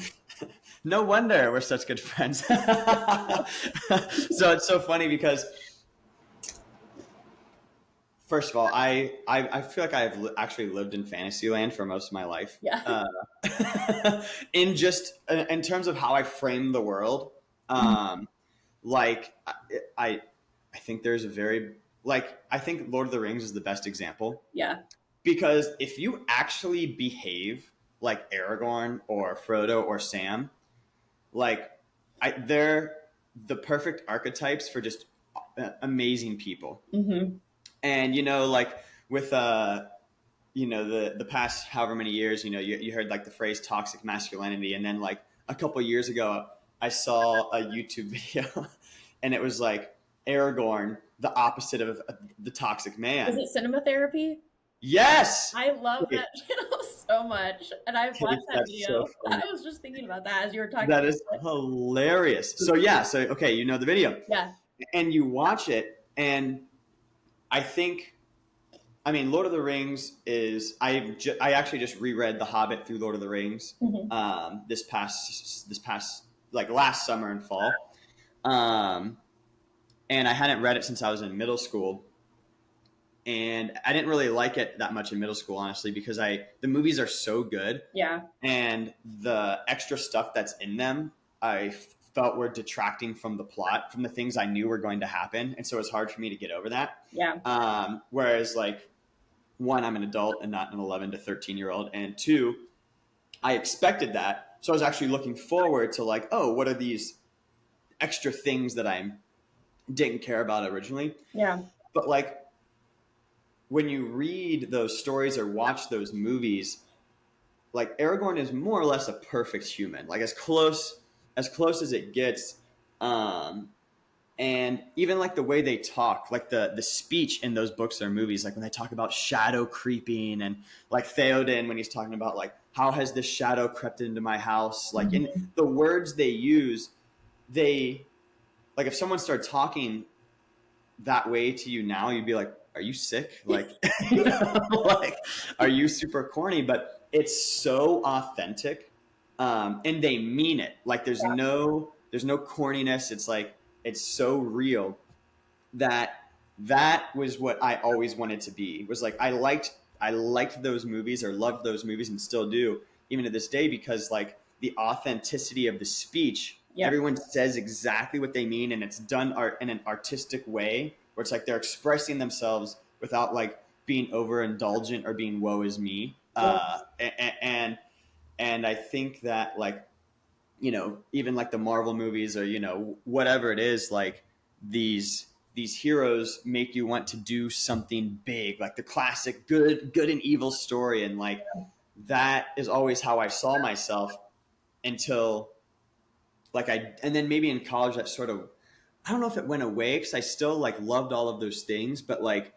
S1: No wonder we're such good friends. So it's so funny because first of all, I feel like I've actually lived in Fantasyland for most of my life.
S2: yeah.
S1: In just in terms of how I frame the world, um, like I, I think there's a very like I think Lord of the Rings is the best example
S2: Yeah.
S1: because if you actually behave like Aragorn or Frodo or Sam, like they're the perfect archetypes for just amazing people.
S2: Hmm.
S1: And like with the past however many years, you heard like the phrase toxic masculinity, and then like a couple years ago, I saw a YouTube video, and it was like Aragorn, the opposite of the toxic
S2: Is
S1: man.
S2: it cinema therapy?
S1: Yes.
S2: I love
S1: Okay,
S2: that channel so much. And I've watched that
S1: that's so
S2: video. I
S1: funny.
S2: was just thinking about that as you were talking.
S1: That is hilarious. So yeah, so okay, the video,
S2: Yeah.
S1: and you watch it, and I think I mean, Lord of the Rings is I actually just reread The Hobbit through Lord of the Rings
S2: Hmm.
S1: this past like last summer and fall, um, and I hadn't read it since I was in middle school, and I didn't really like it that much in middle school, honestly, because the movies are so good,
S2: Yeah.
S1: and the extra stuff that's in them I felt were detracting from the plot, from the things I knew were going to happen, and so it's hard for me to get over that.
S2: Yeah.
S1: Whereas like one, I'm an adult and not an 11 to 13-year-old. And two, I expected that. So I was actually looking forward to like, oh, what are these extra things that I didn't care about originally?
S2: Yeah.
S1: But like when you read those stories or watch those movies, like Aragorn is more or less a perfect human, like as close as it gets. Um, and even like the way they talk, like the speech in those books or movies, like when they talk about shadow creeping, and like Theoden when he's talking about like how has this shadow crept into my house, like in
S2: Hmm.
S1: the words they use, they like if someone started talking that way to you now, you'd be like, are you sick? Like, like, are you super corny? But it's so authentic, and they mean it. Like, there's no corniness. It's like it's so real that that was what I always wanted to be. Was like I liked those movies or loved those movies and still do even to this day because like the authenticity of the speech,
S2: Yep.
S1: everyone says exactly what they mean and it's done art in an artistic way where it's like they're expressing themselves without like being overindulgent or being woe is me.
S2: Yes.
S1: And I think that like even like the Marvel movies or whatever it is, like these heroes make you want to do something big, like the classic good and evil story, and like that is always how I saw myself until like and then maybe in college that sort of, I don't know if it went away because I still like loved all of those things, but like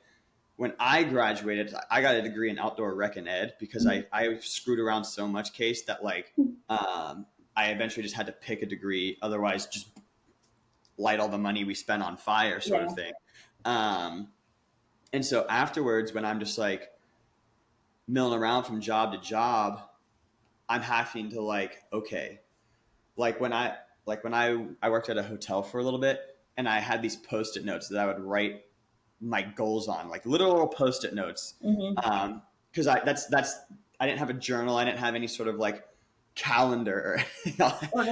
S1: when I graduated, I got a degree in outdoor rec and ed because I screwed around so much, Case, that like I eventually just had to pick a degree, otherwise just light all the money we spent on fire, sort of
S2: Yeah.
S1: thing. Um, And so afterwards, when I'm just like milling around from job to job, I'm having to like, okay, like when I worked at a hotel for a little bit, and I had these post-it notes that I would write my goals on, like literal post-it notes.
S2: Mm-hmm.
S1: Because I didn't have a journal, I didn't have any sort of like calendar.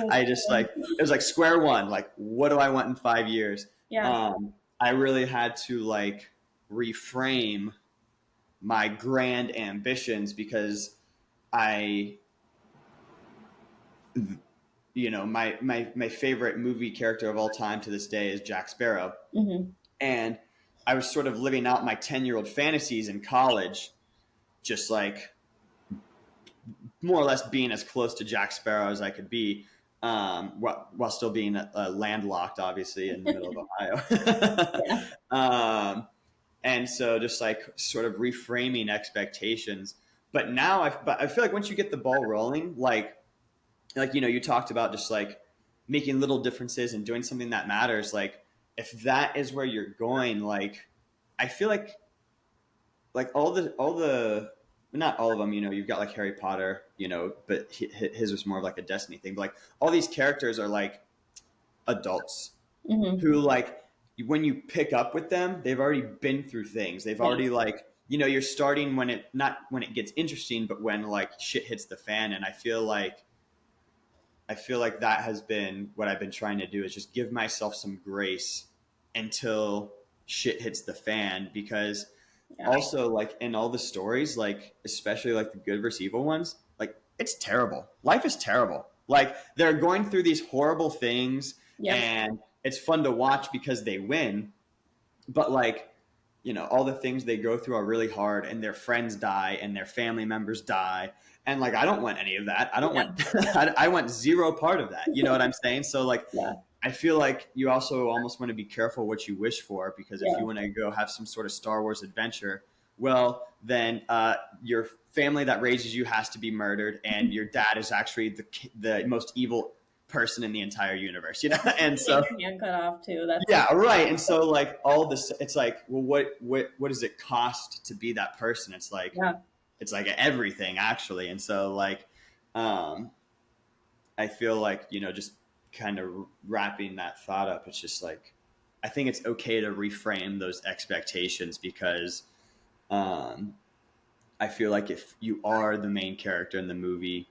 S1: I just like, it was like square one, like what do I want in 5 years?
S2: Yeah.
S1: I really had to like reframe my grand ambitions because I, my favorite movie character of all time to this day is Jack Sparrow.
S2: Mm-hmm.
S1: And I was sort of living out my 10-year-old fantasies in college, just like more or less being as close to Jack Sparrow as I could be, while still being landlocked, obviously, in the middle of Ohio.
S2: Yeah.
S1: And so just like sort of reframing expectations. But now I feel like once you get the ball rolling, you talked about just like making little differences and doing something that matters. Like if that is where you're going, like I feel like all the not all of them, you've got like Harry Potter, but his was more of like a destiny thing. But like all these characters are like adults
S2: Mm-hmm.
S1: who like when you pick up with them, they've already been through things. They've
S2: Yeah.
S1: already like you're starting when it not when it gets interesting, but when like shit hits the fan. And I feel like that has been what I've been trying to do, is just give myself some grace until shit hits the fan. Because
S2: Yeah.
S1: also like in all the stories, like especially like the good versus evil ones, like it's terrible. Life is terrible. Like they're going through these horrible things,
S2: Yep.
S1: and it's fun to watch because they win. But like, all the things they go through are really hard, and their friends die and their family members die. And like, I don't want any of that. I don't
S2: Yeah.
S1: want, I want zero part of that. You know what I'm saying? So like,
S2: Yeah.
S1: I feel like you also almost want to be careful what you wish for, because if
S2: Yeah.
S1: you want to go have some sort of Star Wars adventure, well, then your family that raises you has to be murdered, and your dad is actually the most evil person in the entire universe, And so,
S2: Get your hand cut off too. That's
S1: yeah, right. And so, like all this, it's like, well, what does it cost to be that person?
S2: yeah.
S1: It's like everything actually. And so, like, um, I feel like, just kind of wrapping that thought up, it's just like, I think it's okay to reframe those expectations, because I feel like if you are the main character in the movie,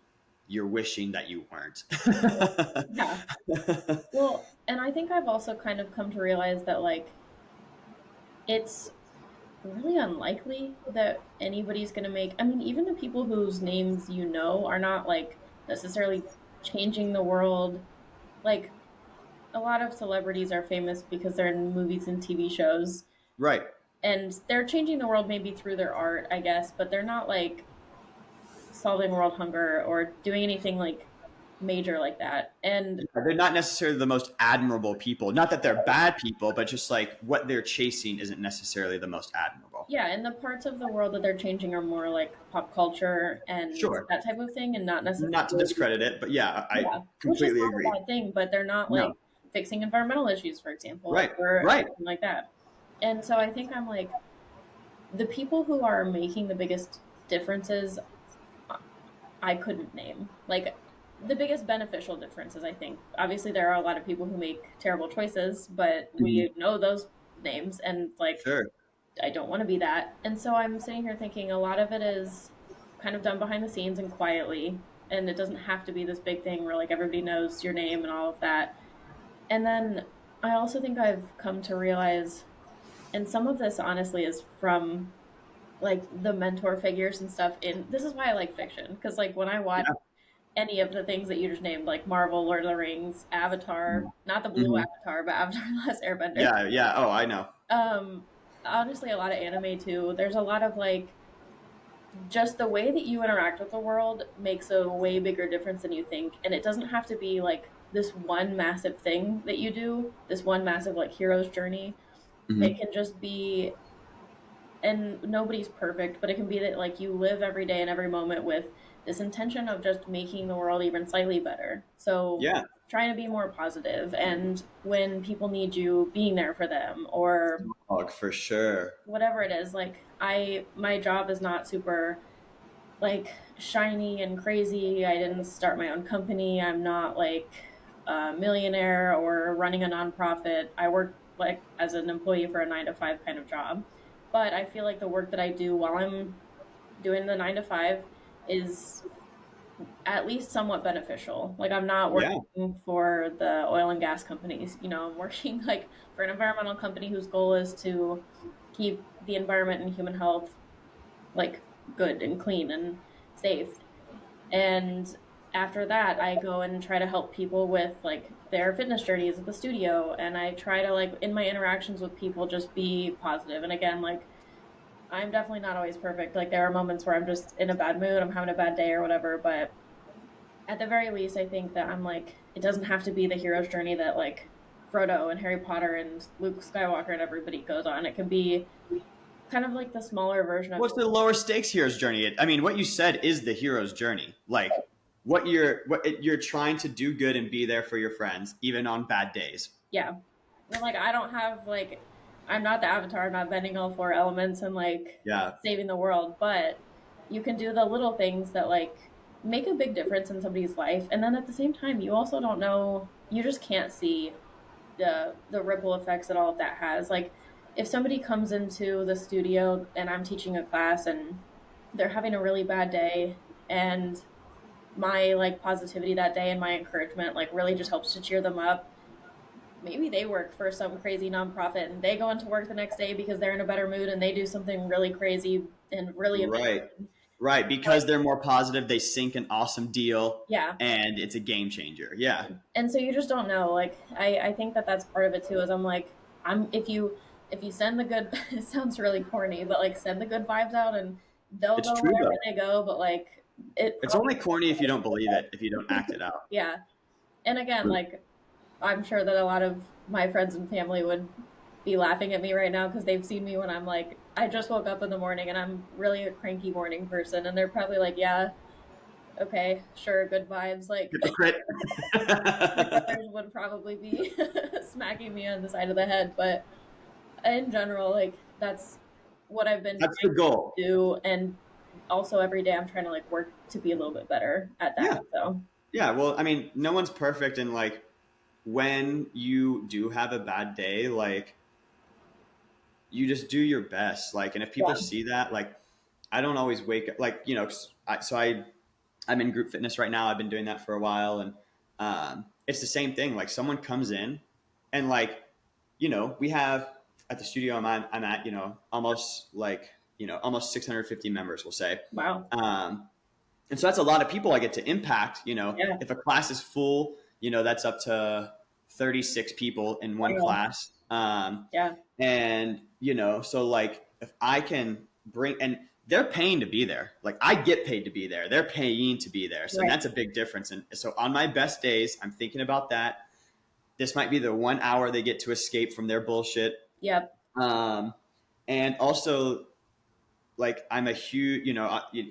S1: you're wishing that you weren't.
S2: Yeah. Well, and I think I've also kind of come to realize that like it's really unlikely that anybody's going to make, I mean, even the people whose names are not like necessarily changing the world. Like a lot of celebrities are famous because they're in movies and TV shows,
S1: Right.
S2: and they're changing the world maybe through their art, I guess, but they're not like solving world hunger or doing anything like major like that. And
S1: They're not necessarily the most admirable people. Not that they're bad people, but just like what they're chasing isn't necessarily the most admirable.
S2: yeah, and the parts of the world that they're changing are more like pop culture and
S1: Sure.
S2: that type of thing, and not necessarily,
S1: Not to discredit it, but yeah, I
S2: yeah, which is
S1: completely
S2: not
S1: agree.
S2: a bad thing, but they're not like
S1: No.
S2: fixing environmental issues, for example,
S1: Right.
S2: or
S1: Right.
S2: anything like that. And so I think I'm like, the people who are making the biggest differences, I couldn't name. Like the biggest beneficial differences, I think. Obviously, there are a lot of people who make terrible choices, but
S1: Mhm.
S2: we know those names, and like
S1: Sure.
S2: I don't want to be that. And so I'm sitting here thinking a lot of it is kind of done behind the scenes and quietly, and it doesn't have to be this big thing where like everybody knows your name and all of that. And then I also think I've come to realize, and some of this honestly is from like the mentor figures and stuff in, this is why I like fiction, because like when I watch
S1: Yeah.
S2: any of the things that you just named, like Marvel, Lord of the Rings, Avatar, not the blue
S1: Mhm.
S2: Avatar, but Avatar the Last Airbender.
S1: Yeah. Yeah. Oh, I know.
S2: Um, honestly, a lot of anime too. There's a lot of like just the way that you interact with the world makes a way bigger difference than you think, and it doesn't have to be like this one massive thing that you do, this one massive like hero's journey. It
S1: Mhm.
S2: can just be, and nobody's perfect, but it can be that like you live every day and every moment with this intention of just making the world even slightly better. So
S1: Yeah.
S2: trying to be more positive, and when people need you, being there for them, or
S1: Oh, for sure.
S2: whatever it is. Like, my job is not super like shiny and crazy. I didn't start my own company. I'm not like a millionaire or running a nonprofit. I work like as an employee for a 9 to 5 kind of job. But I feel like the work that I do while I'm doing the 9 to 5 is at least somewhat beneficial. Like, I'm not
S1: Yeah.
S2: working for the oil and gas companies. I'm working like for an environmental company whose goal is to keep the environment and human health like good and clean and safe. And after that, I go and try to help people with like their fitness journeys at the studio. And I try to, like, in my interactions with people, just be positive. And again, like, I'm definitely not always perfect. Like, there are moments where I'm just in a bad mood, I'm having a bad day or whatever. But at the very least, I think that I'm like, it doesn't have to be the hero's journey that like Frodo and Harry Potter and Luke Skywalker and everybody goes on. It can be kind of like the smaller version of
S1: What's the lower stakes hero's journey? I mean, what you said is the hero's journey. Like what you're trying to do good and be there for your friends, even on bad days.
S2: yeah. And like, I don't have like, I'm not the Avatar. I'm not bending all 4 elements and like
S1: Yeah.
S2: saving the world. But you can do the little things that like make a big difference in somebody's life. And then at the same time, you also don't know. You just can't see the ripple effects that all of that has. Like, if somebody comes into the studio and I'm teaching a class and they're having a really bad day, and my like positivity that day and my encouragement like really just helps to cheer them up. Maybe they work for some crazy nonprofit and they go into work the next day because they're in a better mood and they do something really crazy and really
S1: Right.
S2: amazing.
S1: Right.
S2: Like,
S1: Because they're more positive, they sink an awesome deal
S2: yeah.
S1: and it's a game changer. Yeah.
S2: And so you just don't know. Like, I think that that's part of it too. Is I'm like, if you send the good, it sounds really corny, but like, send the good vibes out and they'll
S1: It's
S2: go
S1: true
S2: wherever
S1: though.
S2: they go. But like, it
S1: It's
S2: probably,
S1: only corny if you don't believe it, if you don't act it out.
S2: yeah. And again, like, I'm sure that a lot of my friends and family would be laughing at me right now because they've seen me when I'm like, I just woke up in the morning and I'm really a cranky morning person, and they're probably like, yeah, okay, sure, good vibes. Like,
S1: Hypocrite.
S2: my brothers would probably be smacking me on the side of the head, but in general, like, that's what I've been
S1: That's the
S2: trying
S1: goal.
S2: to do, and also every day I'm trying to like work to be a little bit better at that.
S1: Yeah.
S2: So
S1: Yeah. Well, I mean, no one's perfect. And like when you do have a bad day, like you just do your best. Like, and if people
S2: yeah,
S1: see that, like, I don't always wake up, like, I'm in group fitness right now. I've been doing that for a while. And it's the same thing. Like, someone comes in and, like, we have at the studio I'm at, almost like, almost 650 members, we'll say.
S2: wow,
S1: And so that's a lot of people I get to impact.
S2: yeah,
S1: If a class is full, that's up to 36 people in one
S2: wow,
S1: class.
S2: yeah,
S1: And, so like if I can bring, and they're paying to be there, like I get paid to be there, they're paying to be there. So
S2: right,
S1: that's a big difference. And so on my best days, I'm thinking about that. This might be the 1 hour they get to escape from their bullshit.
S2: yep,
S1: Um, and also, like, I'm a huge,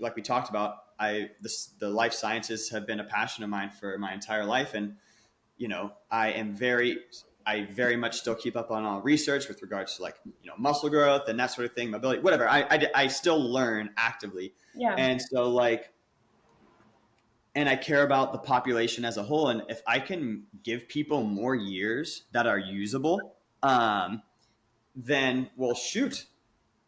S1: like we talked about, the life sciences have been a passion of mine for my entire life. And, I very much still keep up on all research with regards to, like, muscle growth and that sort of thing, mobility, whatever. I still learn actively.
S2: yeah,
S1: And so, like, and I care about the population as a whole. And if I can give people more years that are usable, then, well, shoot,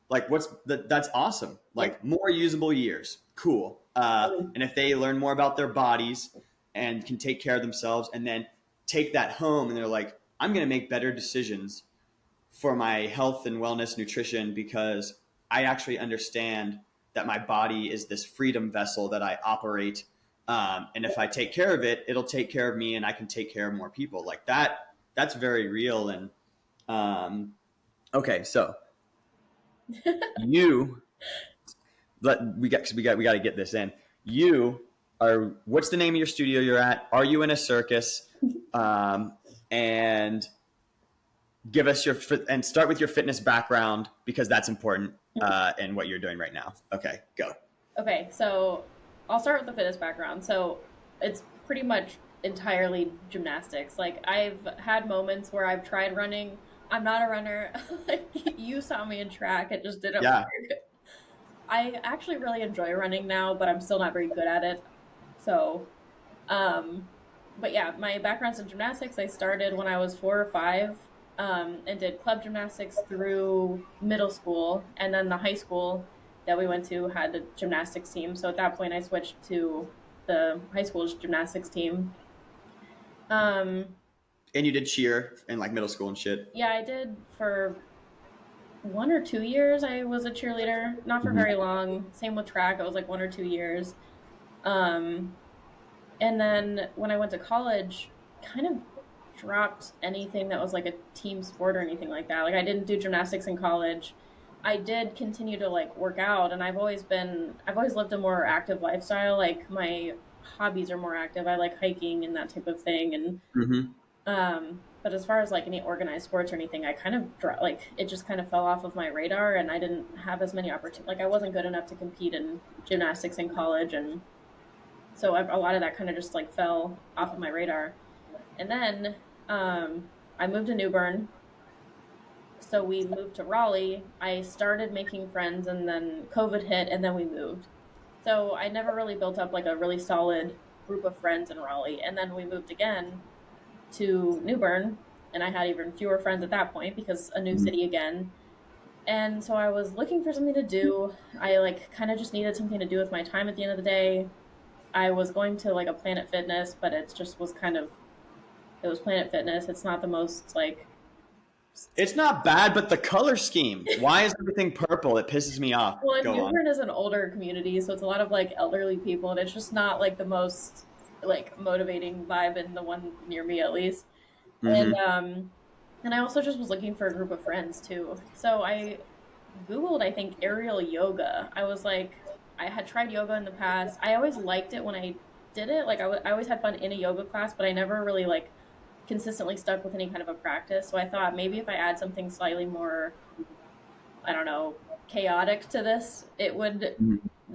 S1: like, that's awesome.
S2: yeah,
S1: Like, more usable years, cool. And if they learn more about their bodies and can take care of themselves, and then take that home, and they're like, I'm going to make better decisions for my health and wellness, nutrition, because I actually understand that my body is this freedom vessel that I operate. And if I take care of it, it'll take care of me, and I can take care of more people. Like that. That's very real. And okay, so you we got to get this in. You are, what's the name of your studio you're at? Are you in a circus? And give us and start with your fitness background, because that's important in what you're doing right now. Okay, go.
S2: Okay, so I'll start with the fitness background. So it's pretty much entirely gymnastics. Like I've had moments where I've tried running. I'm not a runner. Like you saw me in track, it just didn't
S1: Yeah.
S2: work. I actually really enjoy running now, but I'm still not very good at it. So, um, but yeah, my background's in gymnastics. I started when I was 4 or 5, and did club gymnastics through middle school, and then the high school that we went to had a gymnastics team. So at that point, I switched to the high school's gymnastics team. Um,
S1: And you did cheer in like middle school and shit.
S2: yeah, I did for 1 or 2 years. I was a cheerleader, not for
S1: Mhm.
S2: very long. Same with track. It was like 1 or 2 years. Um, And then when I went to college, kind of dropped anything that was like a team sport or anything like that. Like I didn't do gymnastics in college. I did continue to like work out, and I've always lived a more active lifestyle. Like my hobbies are more active. I like hiking and that type of thing. And
S1: Mhm.
S2: but as far as like any organized sports or anything, I kind of like it just kind of fell off of my radar, and I didn't have as many opportunities. Like I wasn't good enough to compete in gymnastics in college, and so a lot of that kind of just like fell off of my radar. And then I moved to New Bern. So we moved to Raleigh. I started making friends, and then COVID hit, and then we moved. So I never really built up like a really solid group of friends in Raleigh. And then we moved again to New Bern, and I had even fewer friends at that point because a new
S1: Mhm.
S2: city again. And so I was looking for something to do. I like kind of just needed something to do with my time at the end of the day. I was going to like a Planet Fitness, but it just was kind of it was Planet Fitness. It's not the most like
S1: It's not bad, but the color scheme. Why is everything purple? It pisses me off.
S2: well, and
S1: Go
S2: New
S1: on.
S2: Bern is an older community, so it's a lot of like elderly people, and it's just not like the most like motivating vibe in the one near me at least. And
S1: Mm-hmm.
S2: and I also just was looking for a group of friends too. So I Googled, I think, aerial yoga. I was like, I had tried yoga in the past. I always liked it when I did it. Like I always had fun in a yoga class, but I never really like consistently stuck with any kind of a practice. So I thought maybe if I add something slightly more, I don't know, chaotic to this, it would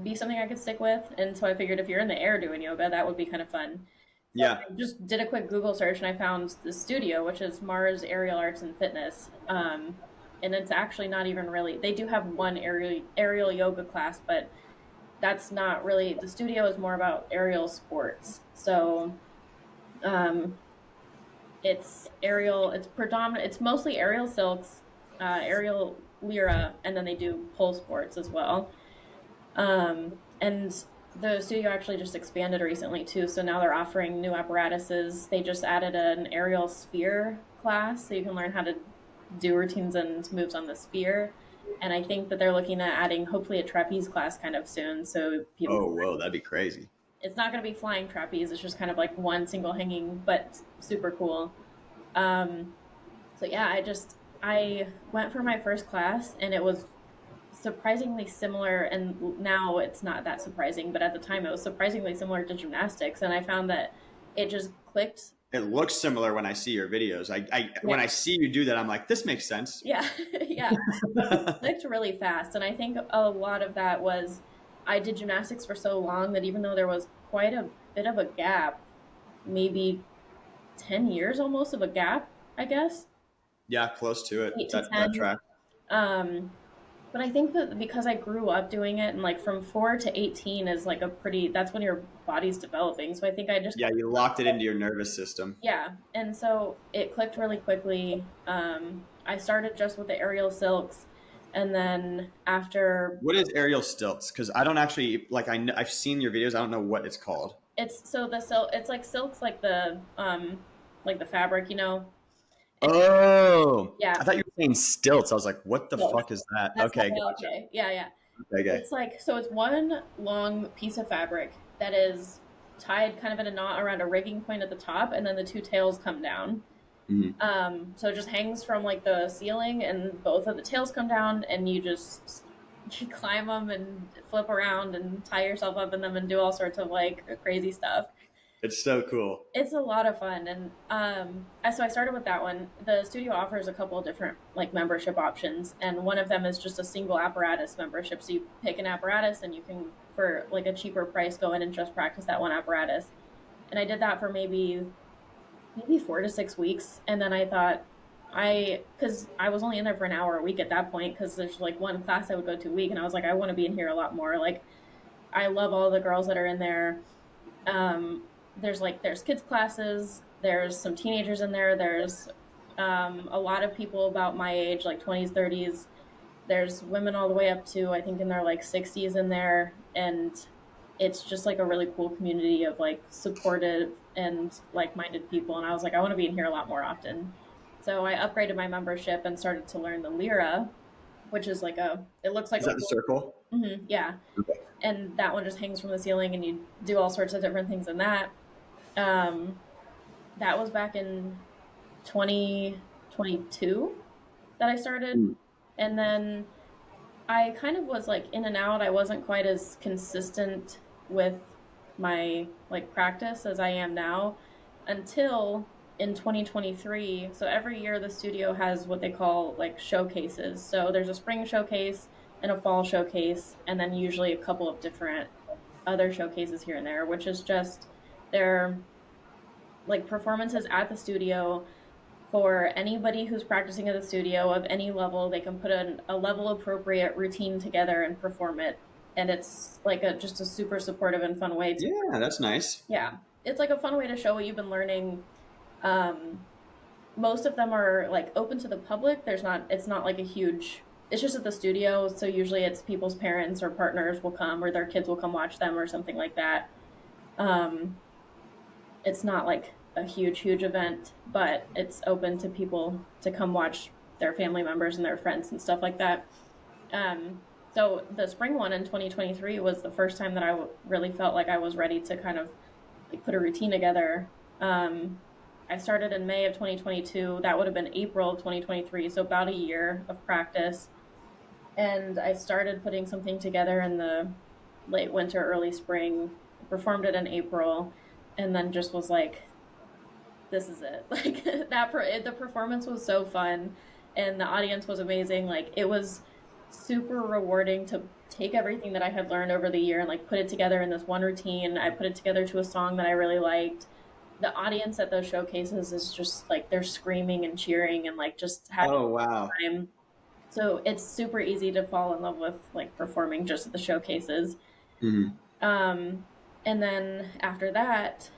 S2: be something I could stick with. And so I figured if you're in the air doing yoga, that would be kind of fun. So
S1: Yeah.
S2: I just did a quick Google search and I found the studio, which is Mars Aerial Arts and Fitness. And it's actually not even really, they do have one aerial yoga class, but that's not really, the studio is more about aerial sports. So um, it's mostly aerial silks, aerial lyra, and then they do pole sports as well. And the studio actually just expanded recently too, so now they're offering new apparatuses. They just added an aerial sphere class, so you can learn how to do routines and moves on the sphere. And I think that they're looking at adding hopefully a trapeze class kind of soon, so people.
S1: Oh, whoa, that'd be crazy.
S2: It's not going to be flying trapeze. It's just kind of like one single hanging, but super cool. Um, so yeah, I went for my first class, and it was surprisingly similar, and now it's not that surprising, but at the time it was surprisingly similar to gymnastics, and I found that it just clicked.
S1: It looks similar when I see your videos.
S2: Yeah,
S1: When I see you do that, I'm like, this makes sense.
S2: yeah, yeah. It clicked really fast, and I think a lot of that was I did gymnastics for so long that even though there was quite a bit of a gap, maybe 10 years almost of a gap, I guess,
S1: Yeah, close to it.
S2: 8 to
S1: That
S2: 10.
S1: track.
S2: Um, But I think that because I grew up doing it, and like from 4 to 18 is like a pretty, that's when your body's developing. So I think I just,
S1: Yeah, you locked it into your nervous system.
S2: yeah. And so it clicked really quickly. I started just with the aerial silks. And then after,
S1: What is aerial stilts? Because I don't actually like. I've seen your videos. I don't know what it's called.
S2: it's so the silk, it's like silks, like the fabric, you know? And
S1: Oh,
S2: yeah,
S1: I thought you were saying stilts. I was like, what the
S2: silks.
S1: fuck is that?
S2: That's
S1: Okay,
S2: not
S1: gotcha.
S2: okay. Yeah, yeah.
S1: Okay.
S2: It's like, so it's one long piece of fabric that is tied kind of in a knot around a rigging point at the top, and then the two tails come down.
S1: Mhm.
S2: So it just hangs from like the ceiling, and both of the tails come down, and you climb them and flip around and tie yourself up in them and do all sorts of like crazy stuff.
S1: It's so cool.
S2: It's a lot of fun, and so I started with that one. The studio offers a couple of different like membership options, and one of them is just a single apparatus membership. So you pick an apparatus, and you can for like a cheaper price go in and just practice that one apparatus. And I did that for maybe 4 to 6 weeks. And then I thought, because I was only in there for an hour a week at that point, because there's like one class I would go to a week. And I was like, I want to be in here a lot more. Like, I love all the girls that are in there. There's kids classes, there's some teenagers in there, there's a lot of people about my age, like 20s, 30s. There's women all the way up to I think in their like 60s in there, and it's just like a really cool community of like supportive and like-minded people. And I was like, I want to be in here a lot more often. So I upgraded my membership and started to learn the lira, which is like it looks like
S1: Is
S2: a
S1: that the
S2: full,
S1: circle?
S2: yeah,
S1: Okay.
S2: and that one just hangs from the ceiling, and you do all sorts of different things in that. Um, that was back in 2022 that I started.
S1: Mm.
S2: And then I kind of was like in and out. I wasn't quite as consistent with my like practice as I am now until in 2023. So every year the studio has what they call like showcases. So there's a spring showcase and a fall showcase, and then usually a couple of different other showcases here and there, which is just they're like performances at the studio for anybody who's practicing at the studio of any level. They can put a level appropriate routine together and perform it. And it's like just a super supportive and fun way to,
S1: Yeah, that's nice.
S2: yeah, it's like a fun way to show what you've been learning. Um, Most of them are like open to the public. It's not like a huge, it's just at the studio. So usually it's people's parents or partners will come or their kids will come watch them or something like that. Um, it's not like a huge event, but it's open to people to come watch their family members and their friends and stuff like that. So the spring one in 2023 was the first time that really felt like I was ready to kind of like put a routine together. I started in May of 2022. That would have been April of 2023, so about a year of practice. And I started putting something together in the late winter, early spring, performed it in April, and then just was like, this is it. Like the performance was so fun and the audience was amazing. Like it was super rewarding to take everything that I had learned over the year and like put it together in this one routine. I put it together to a song that I really liked. The audience at those showcases is just like they're screaming and cheering and like just having
S1: Oh, wow.
S2: a time. So it's super easy to fall in love with like performing just at the showcases.
S1: Hmm.
S2: Um, and then after that,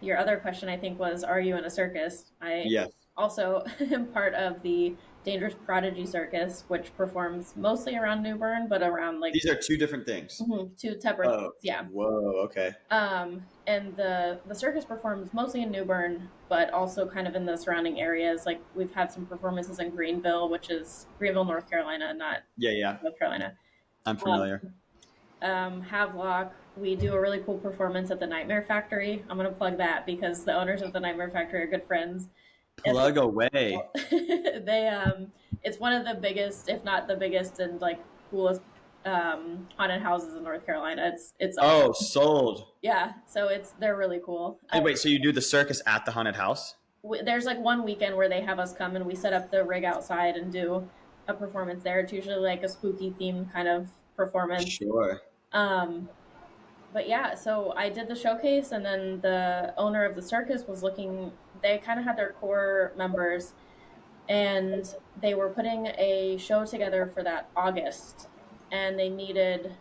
S2: your other question I think was, are you in a circus? I
S1: Yes.
S2: also am part of the Dangerous Prodigy Circus, which performs mostly around New Bern, but around like
S1: These are two different things.
S2: two separate
S1: Oh,
S2: things. Yeah.
S1: whoa. Okay.
S2: And the circus performs mostly in New Bern, but also kind of in the surrounding areas. Like we've had some performances in Greenville, which is Greenville, North Carolina, not
S1: Yeah, yeah.
S2: North Carolina.
S1: I'm
S2: Um,
S1: familiar.
S2: Havelock, we do a really cool performance at the Nightmare Factory. I'm going to plug that because the owners of the Nightmare Factory are good friends. And
S1: Plug away.
S2: it's one of the biggest, if not the biggest, and like coolest haunted houses in North Carolina. It's
S1: Oh, sold.
S2: yeah, so they're really cool.
S1: And wait, so you do the circus at the haunted house?
S2: There's like one weekend where they have us come and we set up the rig outside and do a performance there. It's usually like a spooky themed kind of performance.
S1: Sure.
S2: Um, but yeah, so I did the showcase, and then the owner of the circus was looking. They kind of had their core members, and they were putting a show together for that August, and they needed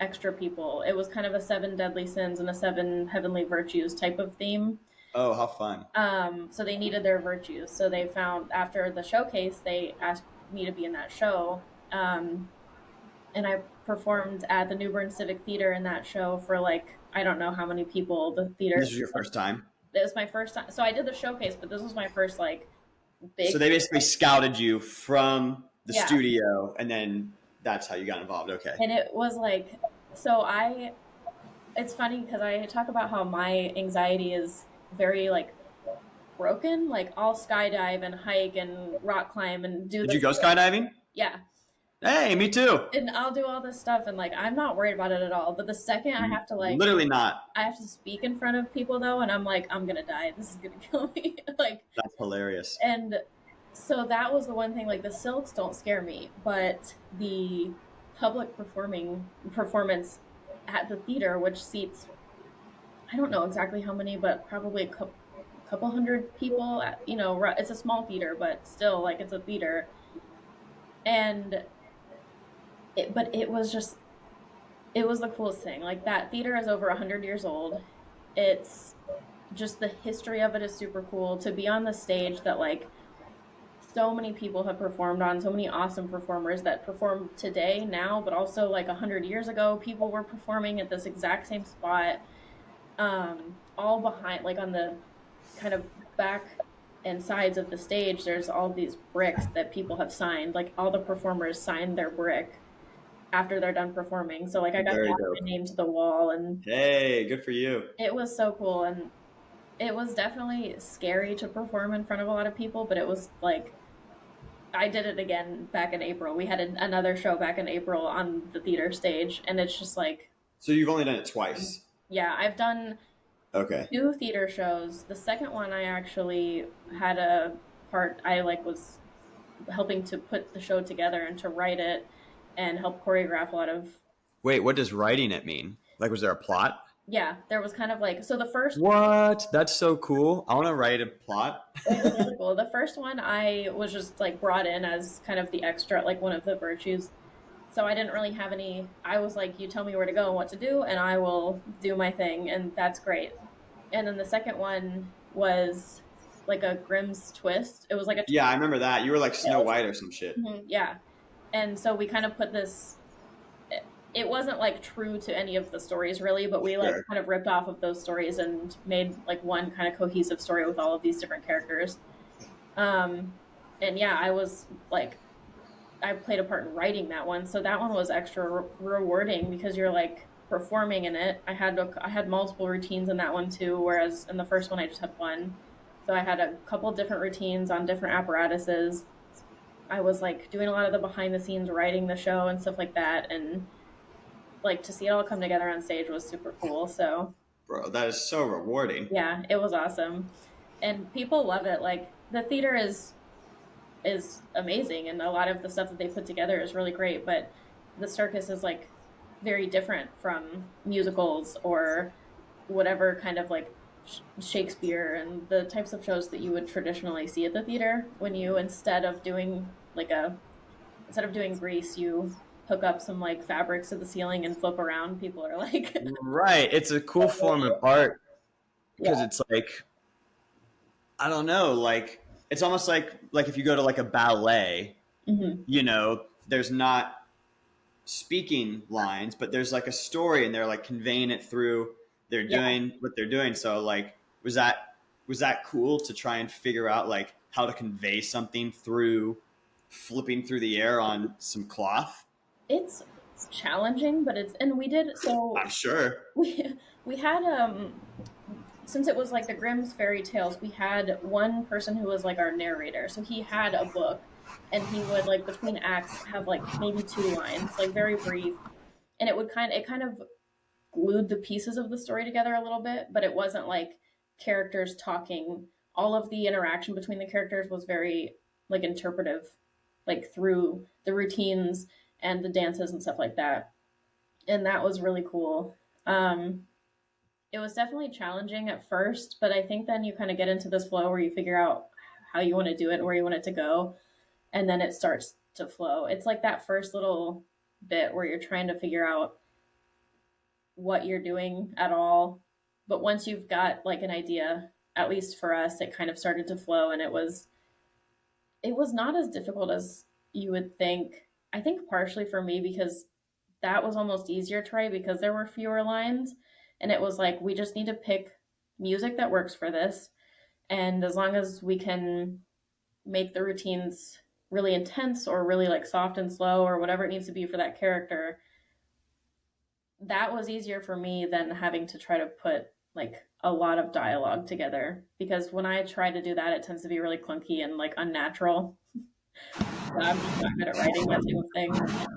S2: extra people. It was kind of a seven deadly sins and a seven heavenly virtues type of theme.
S1: Oh, how fun.
S2: So they needed their virtues. So they found after the showcase, they asked me to be in that show. And I performed at the New Bern Civic Theater in that show for like I don't know how many people. The theater.
S1: This was your first time?
S2: It was my first time. So I did the showcase, but this was my first like big.
S1: So they basically scouted you from the
S2: Yeah.
S1: studio, and then that's how you got involved. Okay.
S2: And it was like so I. It's funny because I talk about how my anxiety is very like broken. Like I'll skydive and hike and rock climb and do.
S1: Did you go skydiving?
S2: Yeah.
S1: Hey, me too.
S2: And I'll do all this stuff and like I'm not worried about it at all. But the second I have to like
S1: Literally not.
S2: I have to speak in front of people though, and I'm like, I'm gonna die. This is gonna kill me. Like
S1: That's hilarious.
S2: and so that was the one thing, like the silks don't scare me, but the public performance at the theater, which seats I don't know exactly how many, but probably couple hundred people. You know, it's a small theater, but still, like it's a theater. And but it was just it was the coolest thing. Like that theater is over 100 years old. It's just the history of it is super cool to be on the stage that like so many people have performed on, so many awesome performers that perform today now, but also like 100 years ago, people were performing at this exact same spot, all behind, like on the kind of back and sides of the stage. There's all these bricks that people have signed. Like all the performers signed their brick after they're done performing. So like I got to
S1: Very
S2: add
S1: dope.
S2: my name to the wall, and
S1: Hey, good for you.
S2: it was so cool. And it was definitely scary to perform in front of a lot of people, but it was like I did it again back in April. We had another show back in April on the theater stage, and it's just like,
S1: So you've only done it twice.
S2: yeah, I've done
S1: Okay.
S2: two theater shows. The second one, I actually had a part. I like was helping to put the show together and to write it and help choreograph a lot of.
S1: Wait, what does writing it mean? Like, was there a plot?
S2: Yeah, there was kind of like so the first.
S1: What? That's so cool. I want to write a plot.
S2: It was really cool. The first one, I was just like brought in as kind of the extra, like one of the virtues. So I didn't really have any. I was like, you tell me where to go and what to do, and I will do my thing, and that's great. And then the second one was like a Grimm's twist. It was like a
S1: Yeah, I remember that. You were like Snow
S2: tale.
S1: White or some shit.
S2: Yeah. And so we kind of put this. It wasn't like true to any of the stories really, but we like
S1: Sure.
S2: kind of ripped off of those stories and made like one kind of cohesive story with all of these different characters. Um, and yeah, I was like I played a part in writing that one, so that one was extra rewarding because you're like performing in it. I had multiple routines in that one too, whereas in the first one I just had one. So I had a couple different routines on different apparatuses. I was like doing a lot of the behind the scenes writing the show and stuff like that, and like to see it all come together on stage was super cool. So
S1: Bro, that is so rewarding.
S2: yeah, it was awesome, and people love it. Like the theater is amazing, and a lot of the stuff that they put together is really great, but the circus is like very different from musicals or whatever kind of like Shakespeare and the types of shows that you would traditionally see at the theater. When you instead of doing Grease, you hook up some like fabrics to the ceiling and flip around, people are like
S1: Right. It's a cool form of art
S2: yeah.
S1: because it's like, I don't know, like it's almost like if you go to like a ballet,
S2: Hmm.
S1: there's not speaking lines, but there's like a story and they're like conveying it through they're
S2: Yeah,
S1: doing what they're doing. So like was that cool to try and figure out like how to convey something through flipping through the air on some cloth?
S2: it's challenging, but it's and we did so
S1: I'm sure.
S2: we we had since it was like the Grimm's fairy tales, we had one person who was like our narrator. So he had a book and he would like between acts have like maybe two lines, like very brief. And it kind of glued the pieces of the story together a little bit, but it wasn't like characters talking. All of the interaction between the characters was very like interpretive, like through the routines and the dances and stuff like that. And that was really cool. Um, it was definitely challenging at first, but I think then you kind of get into this flow where you figure out how you want to do it and where you want it to go, and then it starts to flow. It's like that first little bit where you're trying to figure out what you're doing at all, but once you've got like an idea, at least for us, it kind of started to flow, and it was not as difficult as you would think. I think partially for me because that was almost easier to write because there were fewer lines, and it was like we just need to pick music that works for this, and as long as we can make the routines really intense or really like soft and slow or whatever it needs to be for that character, that was easier for me than having to try to put like a lot of dialogue together, because when I try to do that it tends to be really clunky and like unnatural. So I'm just not good at writing that type of thing.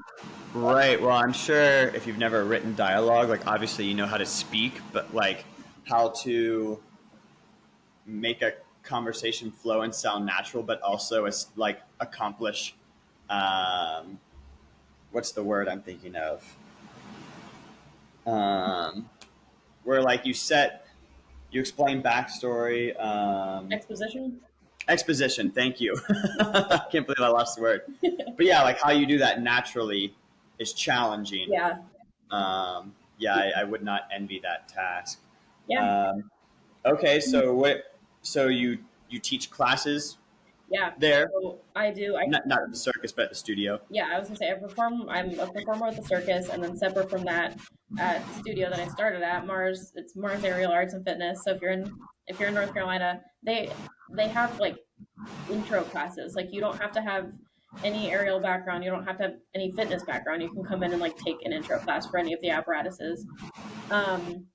S1: Right. Well, I'm sure if you've never written dialogue, like obviously you know how to speak, but like how to make a conversation flow and sound natural, but also as like accomplish um, what's the word I'm thinking of? Um, where like you explain backstory,
S2: Exposition.
S1: exposition. Thank you. I can't believe I lost the word. But yeah, like how you do that naturally is challenging.
S2: Yeah.
S1: Yeah, I would not envy that task.
S2: Yeah.
S1: Um, okay, so what? So you teach classes
S2: Yeah.
S1: there,
S2: So I do. I
S1: not at the circus, but at the studio.
S2: Yeah, I was gonna say I perform. I'm a performer at the circus, and then separate from that, at the studio that I started at, Mars. It's Mars Aerial Arts and Fitness. So if you're in North Carolina, they have like intro classes. Like you don't have to have any aerial background. You don't have to have any fitness background. You can come in and like take an intro class for any of the apparatuses. Um,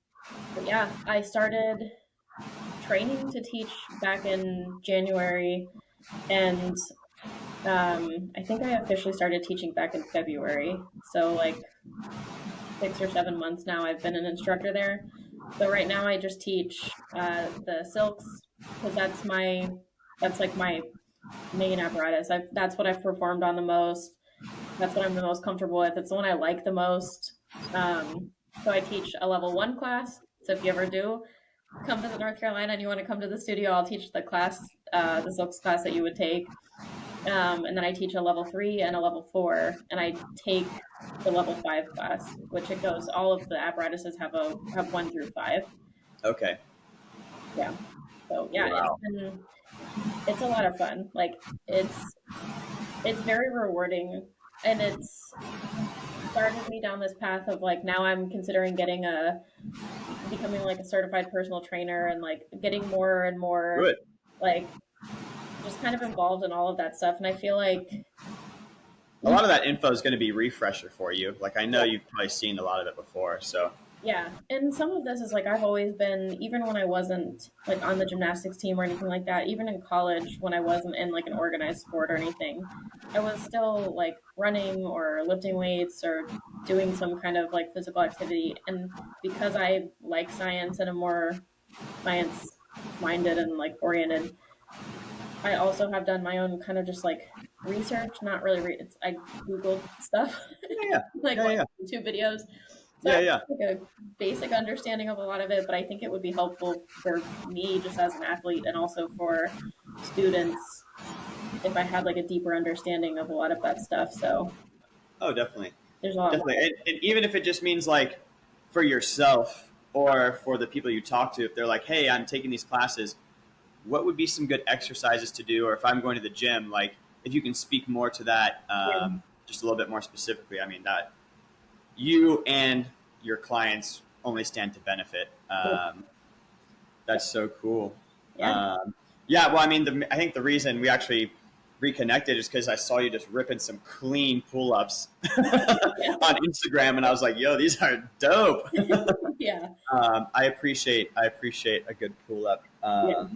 S2: but yeah, I started training to teach back in January, and I think I officially started teaching back in February. So like 6 or 7 months now, I've been an instructor there. So right now, I just teach the silks because that's like my main apparatus. That's what I've performed on the most. That's what I'm the most comfortable with. It's the one I like the most. So I teach a level 1 class. So if you ever do come visit North Carolina and you want to come to the studio, I'll teach the class, the silks class that you would take. And then I teach a level 3 and a level 4, and I take the level 5 class, which it goes. All of the apparatuses have 1 through 5.
S1: Okay.
S2: Yeah. So yeah,
S1: Wow.
S2: it's a lot of fun. Like it's very rewarding, and it's started me down this path of like now I'm considering becoming like a certified personal trainer and like getting more and more
S1: Good.
S2: like just kind of involved in all of that stuff. And I feel like
S1: A lot of that info is going to be refresher for you. Like I know
S2: yeah,
S1: you've probably seen a lot of it before. So
S2: yeah. And some of this is like I've always been, even when I wasn't like on the gymnastics team or anything like that, even in college when I wasn't in like an organized sport or anything, I was still like running or lifting weights or doing some kind of like physical activity. And because I like science and am more science minded and like oriented, I also have done my own kind of just like research, not really I Googled stuff,
S1: yeah,
S2: like
S1: yeah,
S2: watched
S1: yeah,
S2: YouTube videos. So I
S1: yeah,
S2: have
S1: yeah.
S2: like a basic understanding of a lot of it, but I think it would be helpful for me just as an athlete and also for students if I had like a deeper understanding of a lot of that stuff. So
S1: Oh, definitely,
S2: there's a lot more.
S1: definitely. And even if it just means like for yourself or for the people you talk to, if they're like, "Hey, I'm taking these classes. What would be some good exercises to do?" Or if I'm going to the gym, like if you can speak more to that,
S2: Yeah.
S1: just a little bit more specifically. I mean that you and your clients only stand to benefit. That's so cool.
S2: Yeah.
S1: Yeah, well, I mean, I think the reason we actually reconnected is because I saw you just ripping some clean pull-ups
S2: Yeah.
S1: on Instagram, and I was like, "Yo, these are dope."
S2: Yeah.
S1: I appreciate a good pull-up.
S2: Yeah.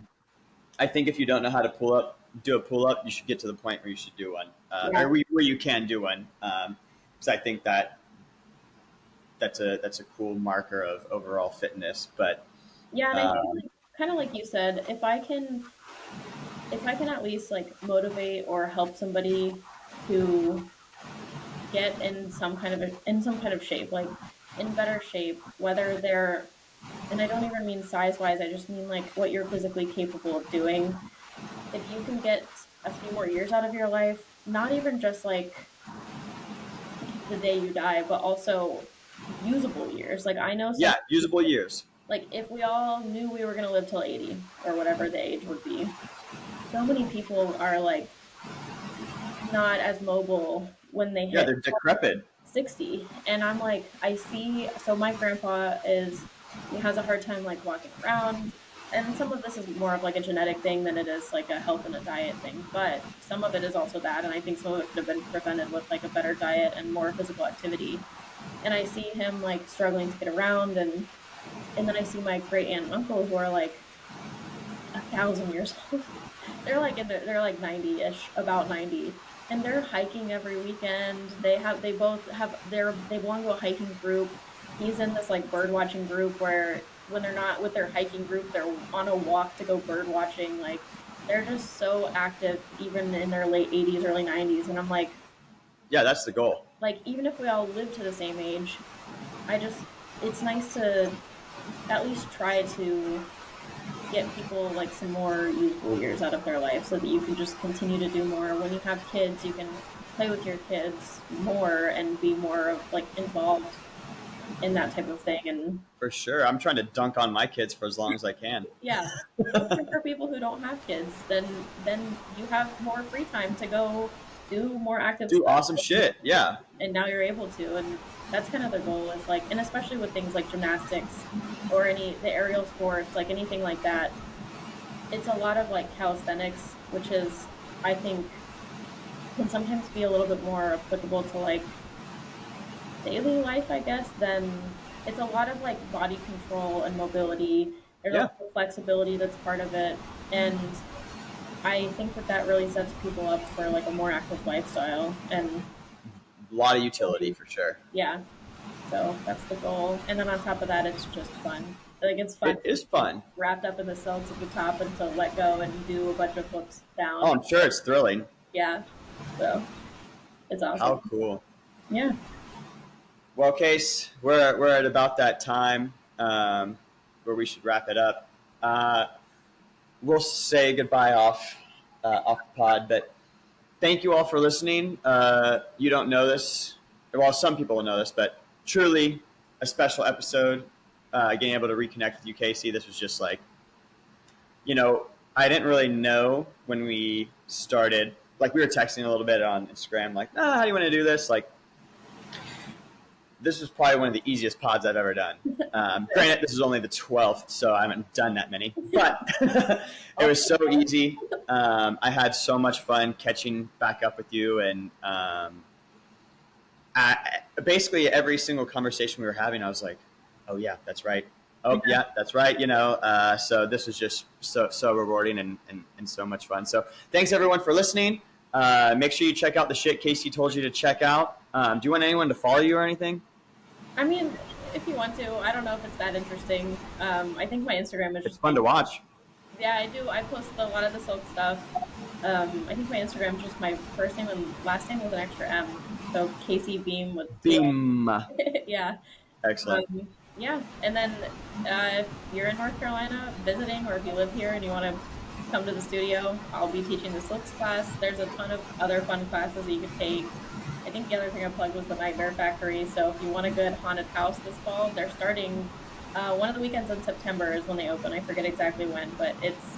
S1: I think if you don't know how to do a pull-up, you should get to the point where you should do one,
S2: Yeah.
S1: or where you can do one, because I think that's a cool marker of overall fitness. But
S2: Yeah. And I think
S1: um,
S2: like, kind of like you said, if I can at least like motivate or help somebody to get in some kind of shape, like in better shape, whether they're and I don't even mean size wise, I just mean like what you're physically capable of doing. If you can get a few more years out of your life, not even just like the day you die, but also usable years. Like I know some
S1: yeah, usable years.
S2: like if we all knew we were going to live till 80 or whatever the age would be, so many people are like not as mobile when they
S1: Yeah,
S2: hit
S1: they're decrepit.
S2: 60. And I'm like, I see, so my grandpa he has a hard time like walking around. And some of this is more of like a genetic thing than it is like a health and a diet thing. But some of it is also that. And I think some of it could have been prevented with like a better diet and more physical activity. And I see him like struggling to get around. And then I see my great aunt and uncle who are like 1,000 years old. They're like 90-ish, about 90, and they're hiking every weekend. They both have they belong to a hiking group. He's in this like bird watching group where when they're not with their hiking group, they're on a walk to go bird watching. Like they're just so active, even in their late 80s, early 90s. And I'm
S1: Yeah, that's the goal.
S2: like even if we all live to the same age, I just it's nice to at least try to get people like some more useful years out of their life so that you can just continue to do more. When you have kids, you can play with your kids more and be more of like involved in that type of thing. And
S1: For sure. I'm trying to dunk on my kids for as long as I can.
S2: yeah, even for people who don't have kids, then you have more free time to go do more active
S1: Do
S2: stuff.
S1: awesome shit. Yeah.
S2: And now you're able to, and that's kind of the goal is like, and especially with things like gymnastics or the aerial sports, like anything like that, it's a lot of like calisthenics, which is, I think, can sometimes be a little bit more applicable to like daily life, I guess, than it's a lot of like body control and mobility. There's
S1: Yeah.
S2: also flexibility that's part of it. And I think that that really sets people up for like a more active lifestyle. And
S1: A lot of utility for sure.
S2: yeah, so that's the goal. And then on top of that, it's just fun. Like it's fun
S1: It is fun.
S2: wrapped up in the silks at the top and to let go and do a bunch of flips down.
S1: Oh, I'm sure it's thrilling.
S2: Yeah, so it's awesome.
S1: How cool.
S2: Yeah.
S1: Well, Case, we're at about that time where we should wrap it up. We'll say goodbye off the pod, but thank you all for listening. You don't know this. Well, some people will know this, but truly a special episode. Getting able to reconnect with you, Casey. This was just like, I didn't really know when we started. Like, we were texting a little bit on Instagram, like, how do you want to do this? Like, this was probably one of the easiest pods I've ever done. Granted, this is only the 12th, so I haven't done that many. But it was so easy. I had so much fun catching back up with you. And basically every single conversation we were having, I was like, oh, yeah, that's right. Oh, yeah, that's right. So this was just so rewarding and so much fun. So thanks, everyone, for listening. Make sure you check out the shit Casey told you to check out. Do you want anyone to follow you or anything?
S2: I mean, if you want to, I don't know if it's that interesting. I think my Instagram is just...
S1: It's fun to watch.
S2: Yeah, I do. I post a lot of the silk stuff. I think my Instagram is just my first name and last name with an extra M. So Casey Beam with...
S1: Beam.
S2: Yeah.
S1: Excellent.
S2: Yeah, and then if you're in North Carolina visiting, or if you live here and you want to come to the studio, I'll be teaching the silks class. There's a ton of other fun classes that you could take. I think the other thing I plugged was the Nightmare Factory. So if you want a good haunted house this fall, they're starting one of the weekends in September is when they open. I forget exactly when, but it's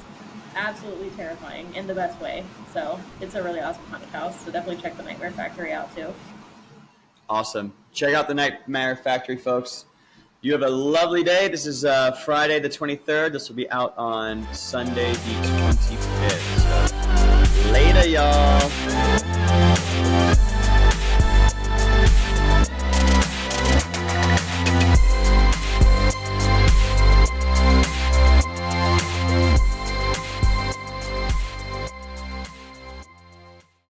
S2: absolutely terrifying in the best way. So it's a really awesome haunted house. So definitely check the Nightmare Factory out too.
S1: Awesome. Check out the Nightmare Factory, folks. You have a lovely day. This is Friday the 23rd. This will be out on Sunday the 25th. So, later, y'all.